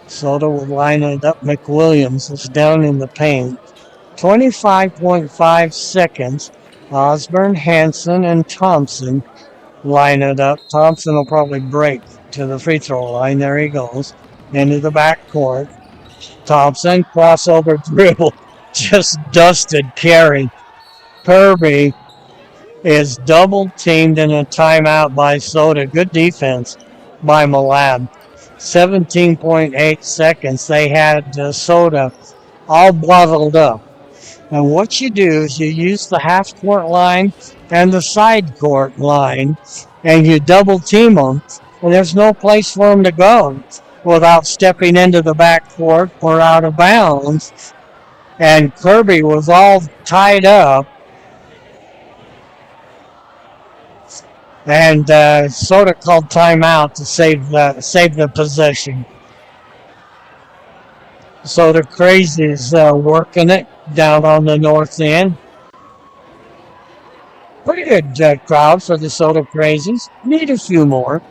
A: Soda will line it up. McWilliams is down in the paint. 25.5 seconds. Osborne, Hanson, and Thompson line it up. Thompson will probably break to the free throw line. There he goes. Into the backcourt. Thompson, crossover dribble. Just dusted Carey. Kirby is double teamed in a timeout by Soda. Good defense by Malad. 17.8 seconds. They had Soda all bottled up. And what you do is you use the half court line and the side court line, and you double team them, and there's no place for them to go without stepping into the back court or out of bounds. And Kirby was all tied up, and Soda called timeout to save the possession. So the Crazies working it down on the north end. Pretty good crowd for the Soda Crazies. Need a few more.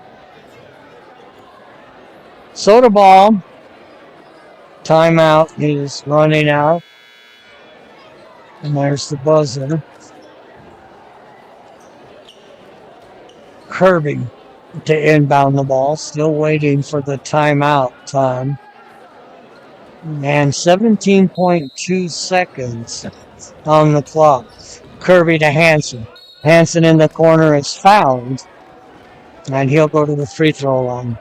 A: Soda ball. Timeout is running out. And there's the buzzer. Kirby to inbound the ball. Still waiting for the timeout time. And 17.2 seconds on the clock. Kirby to Hanson. Hanson in the corner is fouled. And he'll go to the free throw line.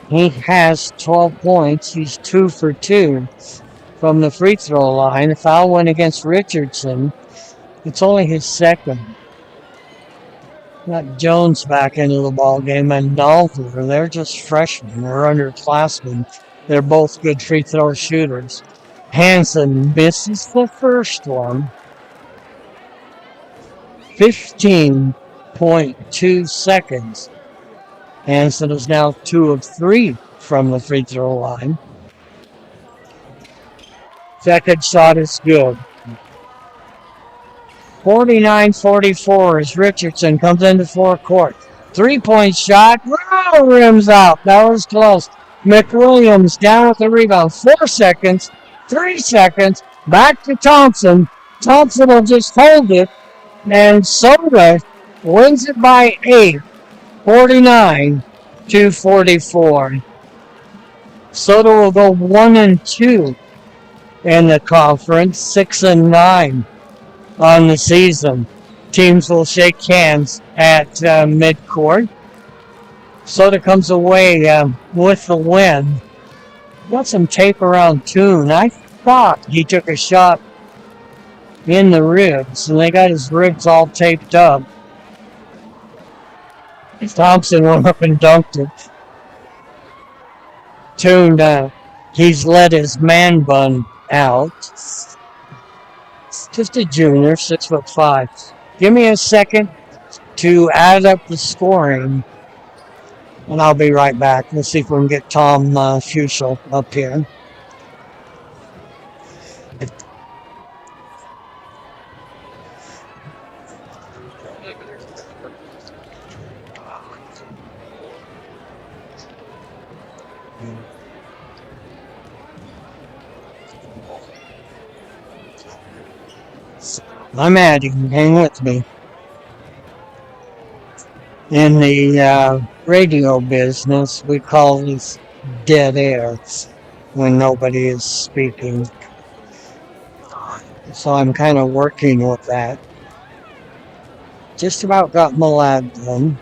A: He has 12 points. He's 2 for 2 from the free throw line. The foul went against Richardson. It's only his second. Got Jones back into the ball game and Dalver. They're just freshmen. They're underclassmen. They're both good free throw shooters. Hanson misses the first one. 15.2 seconds. Hanson is now 2 of 3 from the free throw line. Second shot is good. 49-44 as Richardson comes into forecourt. 3-point shot. Wow, rims out. That was close. McWilliams down with the rebound. 4 seconds. 3 seconds. Back to Thompson. Thompson will just hold it. And Soda wins it by 8. 49-44. Soda will go 1-2 in the conference. 6-9 on the season. Teams will shake hands at midcourt. Soda comes away with the win. Got some tape around Toon. I thought he took a shot in the ribs, and they got his ribs all taped up. Thompson went up and dunked it. Toon, he's let his man bun out. Just a junior, 6'5". Give me a second to add up the scoring, and I'll be right back. Let's see if we can get Tom Fuchel up here. I'm adding. Hang with me. In the radio business, we call this dead air when nobody is speaking. So I'm kind of working with that. Just about got my lab done.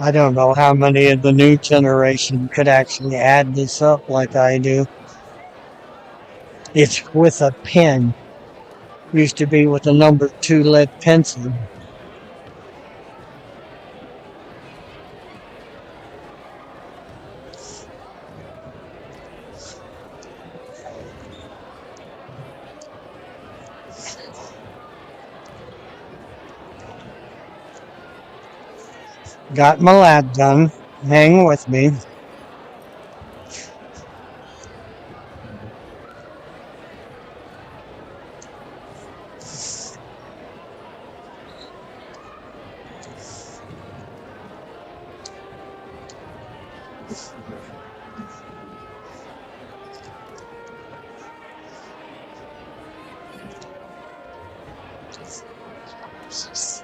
A: I don't know how many of the new generation could actually add this up like I do. It's with a pen. Used to be with a number 2 lead pencil. Got my lab done. Hang with me.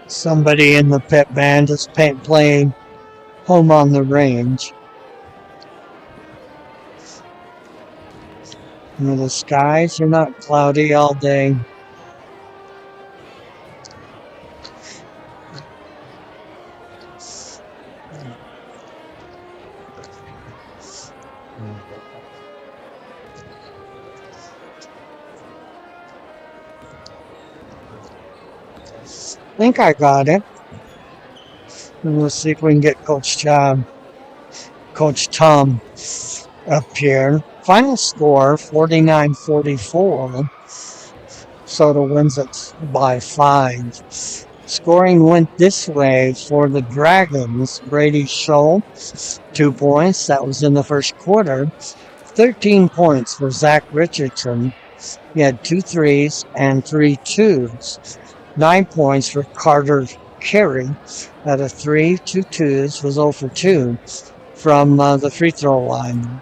A: Somebody in the pet band is playing Home on the Range. The skies are not cloudy all day. I think I got it. And we'll see if we can get Coach Tom up here. Final score 49-44. Soda wins it by 5. Scoring went this way for the Dragons. Brady Scholl, 2 points. That was in the first quarter. 13 points for Zach Richardson. He had 2 threes and 3 twos. 9 points for Carter Carey. Had a 3, 2 twos, was 0 for 2 from the free throw line.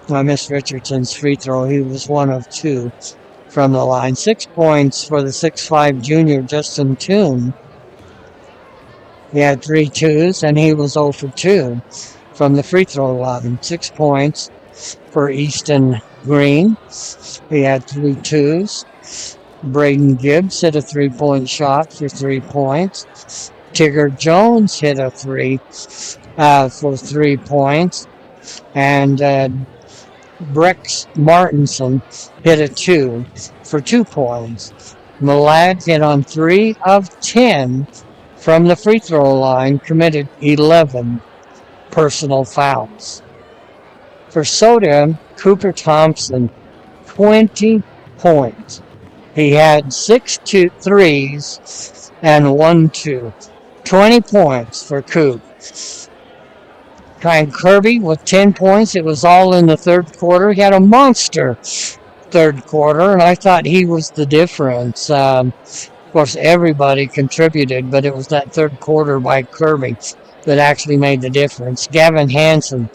A: I missed Richardson's free throw. He was 1 of 2 from the line. 6 points for the 6'5 junior Justin Toon. He had 3 twos and he was 0 for 2 from the free throw line. 6 points for Easton Green. He had 3 twos. Braden Gibbs hit a 3-point shot for 3 points. Tigger Jones hit a 3 for 3 points. And Brex Martinson hit a 2 for 2 points. Malad hit on 3 of 10 from the free throw line, committed 11 personal fouls. For Soda, Cooper Thompson, 20 points. He had 6 threes and 1 2. 20 points for Coop. Ryan Kirby with 10 points. It was all in the third quarter. He had a monster third quarter, and I thought he was the difference. Of course, everybody contributed, but it was that third quarter by Kirby that actually made the difference. Gavin Hansen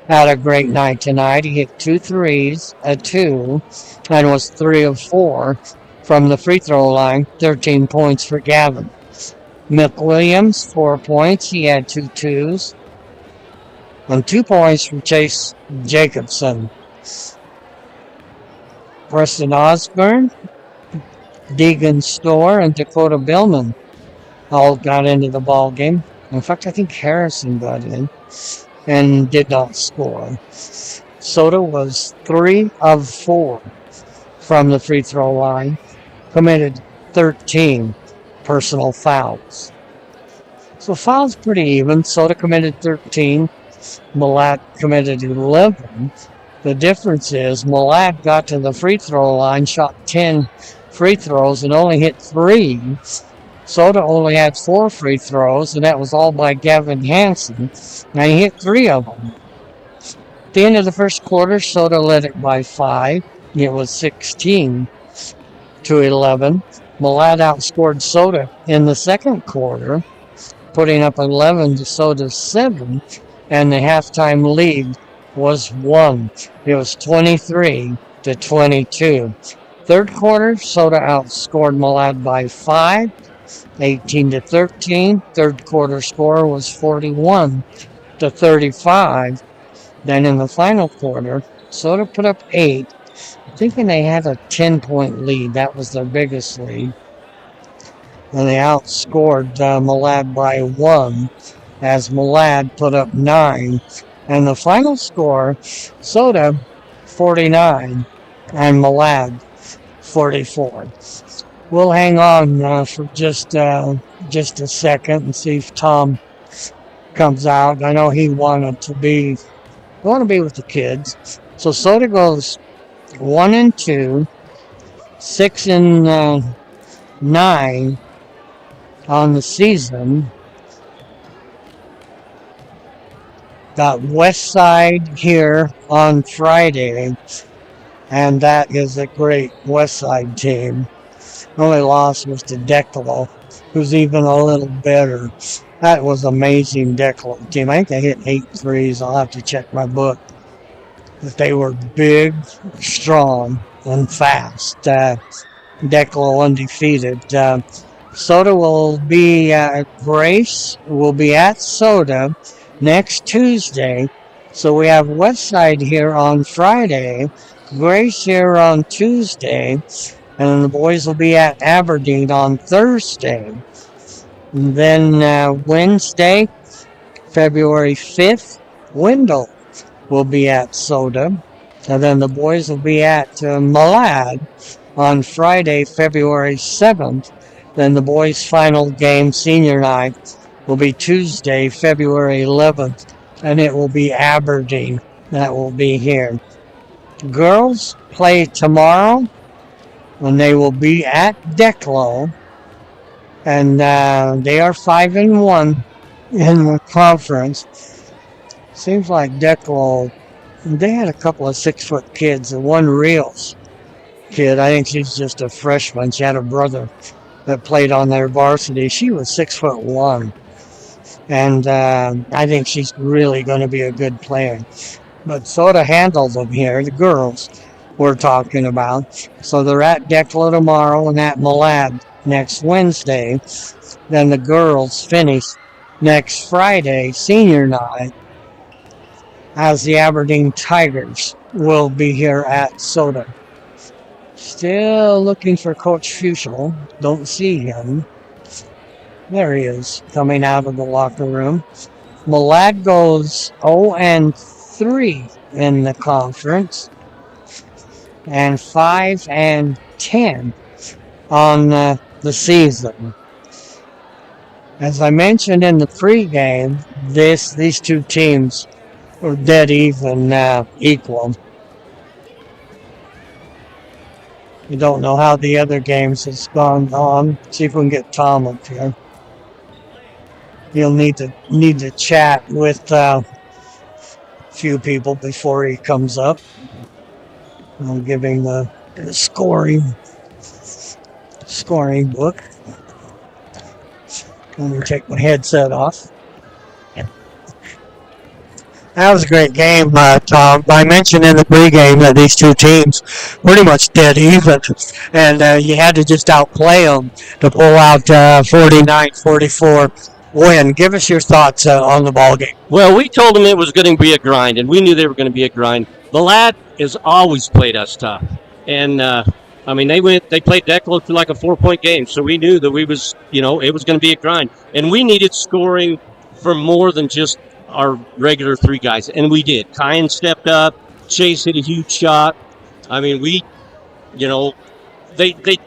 A: had a great night tonight. He hit 2 threes, a 2, and was 3 of 4 from the free throw line. 13 points for Gavin. Mick Williams, 4 points. He had 2 twos. And 2 points from Chase Jacobson. Preston Osborne, Deegan Storr, and Dakota Billman all got into the ball game. In fact, I think Harrison got in and did not score. Soda was 3 of 4 from the free throw line, committed 13 personal fouls. So fouls pretty even. Soda committed 13. Malad committed 11. The difference is Malad got to the free throw line, shot 10 free throws, and only hit 3. Soda only had 4 free throws, and that was all by Gavin Hansen. And he hit 3 of them. At the end of the first quarter, Soda led it by 5. It was 16-11. Malad outscored Soda in the second quarter, putting up 11 to Soda's 7, and the halftime lead was 1. It was 23 to 22. Third quarter, Soda outscored Malad by 5, 18 to 13. Third quarter score was 41 to 35. Then in the final quarter, Soda put up 8, thinking they had a 10-point lead. That was their biggest lead. And they outscored Malad by 1 as Malad put up 9. And the final score, Soda 49 and Malad 44. We'll hang on for just a second and see if Tom comes out. I know he wanted to be with the kids. So Soda goes 1-2, 6-9 on the season. Got West Side here on Friday, and that is a great West Side team. Only loss was to Declo, who's even a little better. That was amazing Declo team. I think they hit 8 threes. I'll have to check my book. But they were big, strong, and fast. Declo undefeated. Soda will be Grace will be at Soda next Tuesday. So we have Westside here on Friday, Grace here on Tuesday, and the boys will be at Aberdeen on Thursday. And then Wednesday, February 5th, Wendell will be at Soda. And then the boys will be at Malad on Friday, February 7th. Then the boys' final game, senior night, will be Tuesday, February 11th, and it will be Aberdeen that will be here. Girls play tomorrow, and they will be at Declo, and they are 5-1 in the conference. Seems like Declo, they had a couple of 6-foot kids, and one real kid, I think she's just a freshman. She had a brother that played on their varsity. She was 6'1", and I think she's really going to be a good player. But Soda handles them here, the girls we're talking about. So they're at Declo tomorrow and at Malad next Wednesday. Then the girls finish next Friday, senior night, as the Aberdeen Tigers will be here at Soda. Still looking for Coach Fuchel. Don't see him. There he is, coming out of the locker room. Malad goes 0-3 in the conference, and 5-10 on the season. As I mentioned in the pregame, these two teams are dead even, equal. We don't know how the other games has gone on. See if we can get Tom up here. He'll need to chat with a few people before he comes up. I'll give him the scoring book. Let me take my headset off. That was a great game, Tom. I mentioned in the pregame that these two teams pretty much dead even, and you had to just outplay them to pull out 49-44 win. Give us your thoughts on the ball game.
B: Well, we told them it was going to be a grind, and we knew they were going to be a grind. The Lad has always played us tough, and they played Declo for like a 4-point game, so we knew that it was going to be a grind, and we needed scoring for more than just our regular 3 guys, and we did. Kyan stepped up. Chase hit a huge shot. I mean, they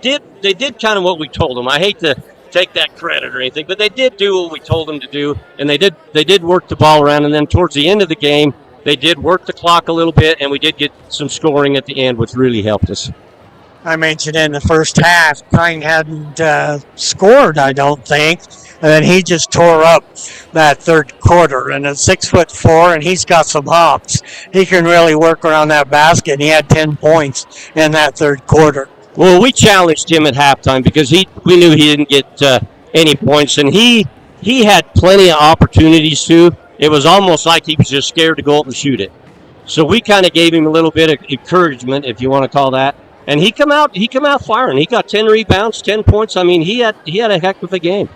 B: did kind of what we told them. I hate to take that credit or anything, but they did do what we told them to do, and they did work the ball around. And then towards the end of the game, they did work the clock a little bit, and we did get some scoring at the end, which really helped us.
A: I mentioned in the first half, Kyan hadn't scored, I don't think. And then he just tore up that third quarter. And at 6'4", and he's got some hops. He can really work around that basket. And he had 10 points in that third quarter.
B: Well, we challenged him at halftime because we knew he didn't get any points, and he had plenty of opportunities to. It was almost like he was just scared to go up and shoot it. So we kind of gave him a little bit of encouragement, if you want to call that. And he come out firing. He got 10 rebounds, 10 points. I mean, he had a heck of a game.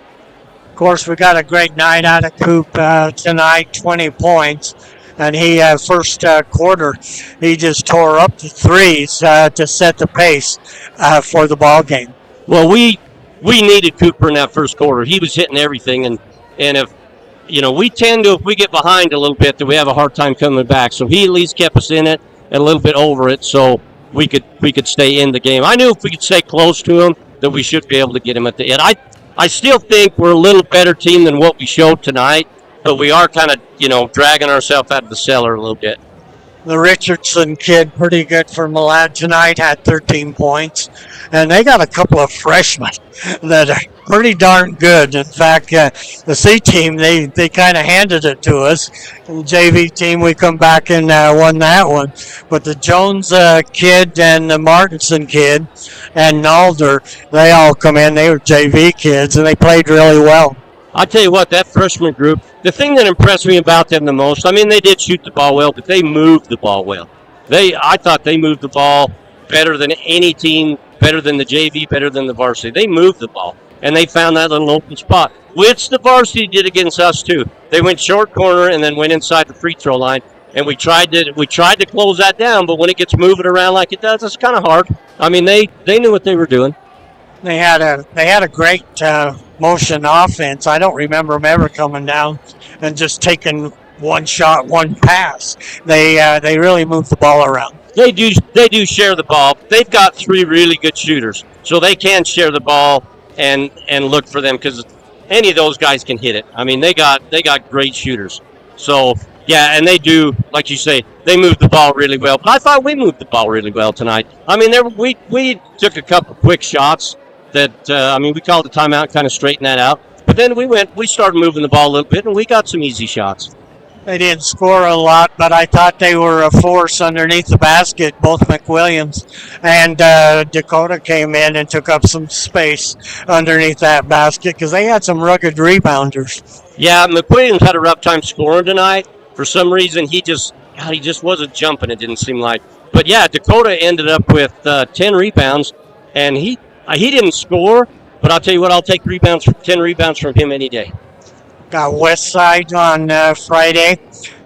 A: Of course, we got a great night out of Coop tonight, 20 points. And he, first quarter, he just tore up the threes to set the pace for the ball game.
B: Well, we needed Cooper in that first quarter. He was hitting everything. And if, we tend to, if we get behind a little bit, that we have a hard time coming back. So he at least kept us in it and a little bit over it so we could stay in the game. I knew if we could stay close to him, that we should be able to get him at the end. I still think we're a little better team than what we showed tonight, but we are kind of, dragging ourselves out of the cellar a little bit.
A: The Richardson kid, pretty good for Malad tonight, had 13 points. And they got a couple of freshmen that are pretty darn good. In fact, the C team, they kind of handed it to us. The JV team, we come back and won that one. But the Jones kid and the Martinson kid and Nalder, they all come in. They were JV kids, and they played really well.
B: I'll tell you what, that freshman group, the thing that impressed me about them the most, I mean, they did shoot the ball well, but they moved the ball well. I thought they moved the ball better than any team, better than the JV, better than the varsity. They moved the ball, and they found that little open spot, which the varsity did against us too. They went short corner and then went inside the free throw line, and we tried to close that down, but when it gets moving around like it does, it's kind of hard. I mean, they knew what they were doing.
A: They had a great motion offense. I don't remember them ever coming down and just taking one shot, one pass. They really moved the ball around.
B: They do share the ball. They've got 3 really good shooters, so they can share the ball and look for them because any of those guys can hit it. I mean, they got great shooters. So yeah, and they do, like you say, they move the ball really well. But I thought we moved the ball really well tonight. I mean, we took a couple quick shots. That we called the timeout, kind of straightened that out. But then we started moving the ball a little bit, and we got some easy shots.
A: They didn't score a lot, but I thought they were a force underneath the basket. Both McWilliams and Dakota came in and took up some space underneath that basket because they had some rugged rebounders.
B: Yeah, McWilliams had a rough time scoring tonight. For some reason, he just wasn't jumping, it didn't seem like. But yeah, Dakota ended up with 10 rebounds, and he didn't score, but I'll tell you what, I'll take 10 rebounds from him any day.
A: Got Westside on Friday,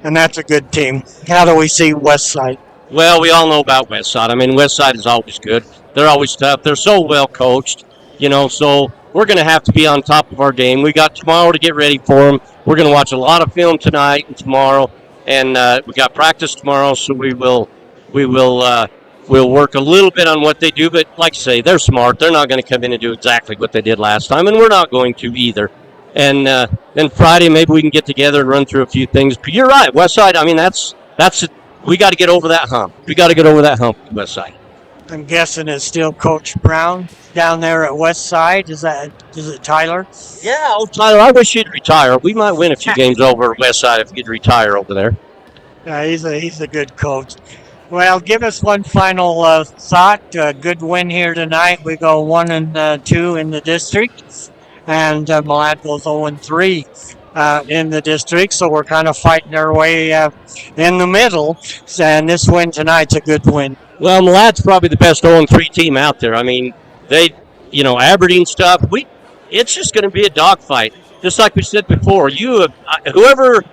A: and that's a good team. How do we see Westside?
B: Well, we all know about Westside. I mean, Westside is always good. They're always tough. They're so well coached, so we're going to have to be on top of our game. We got tomorrow to get ready for them. We're going to watch a lot of film tonight and tomorrow, and we got practice tomorrow, so we'll work a little bit on what they do, but like I say, they're smart. They're not going to come in and do exactly what they did last time, and we're not going to either. And then Friday, maybe we can get together and run through a few things. But you're right, Westside, I mean, that's it. We got to get over that hump. We got to get over that hump, Westside.
A: I'm guessing it's still Coach Brown down there at Westside. Is it Tyler?
B: Yeah, Tyler, I wish he'd retire. We might win a few games over at Westside if he'd retire over there.
A: Yeah, he's a good coach. Well, give us one final thought. Good win here tonight. We go 1-2 in the district, and Malad goes 0-3 in the district. So we're kind of fighting our way in the middle. And this win tonight's a good win.
B: Well, Malad's probably the best 0-3 team out there. I mean, Aberdeen stuff. It's just going to be a dogfight, just like we said before. Whoever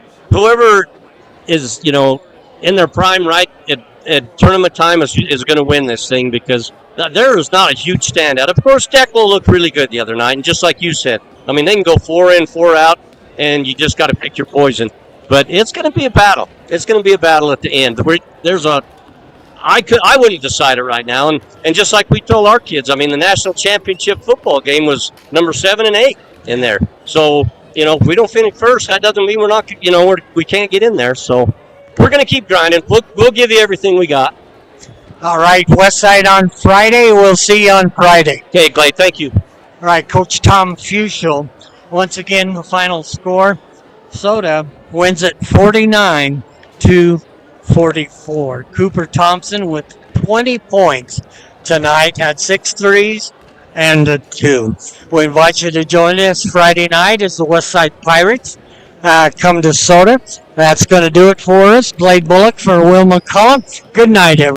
B: is in their prime right at tournament time is going to win this thing because there is not a huge standout. Of course, Declo looked really good the other night, and just like you said, I mean, they can go 4 in, 4 out, and you just got to pick your poison. But it's going to be a battle. It's going to be a battle at the end. I wouldn't decide it right now, and just like we told our kids, I mean, the national championship football game was number 7 and 8 in there. So if we don't finish first, that doesn't mean we're not. We can't get in there. So we're going to keep grinding. We'll give you everything we got.
A: All right, Westside on Friday. We'll see you on Friday.
B: Okay, Glade, thank you.
A: All right, Coach Tom Fuschel. Once again, the final score. Soda wins it 49-44. Cooper Thompson with 20 points tonight had 6 threes and a 2. We invite you to join us Friday night as the West Side Pirates come to Soda. That's going to do it for us. Blade Bullock for Will McCullough. Good night, everyone.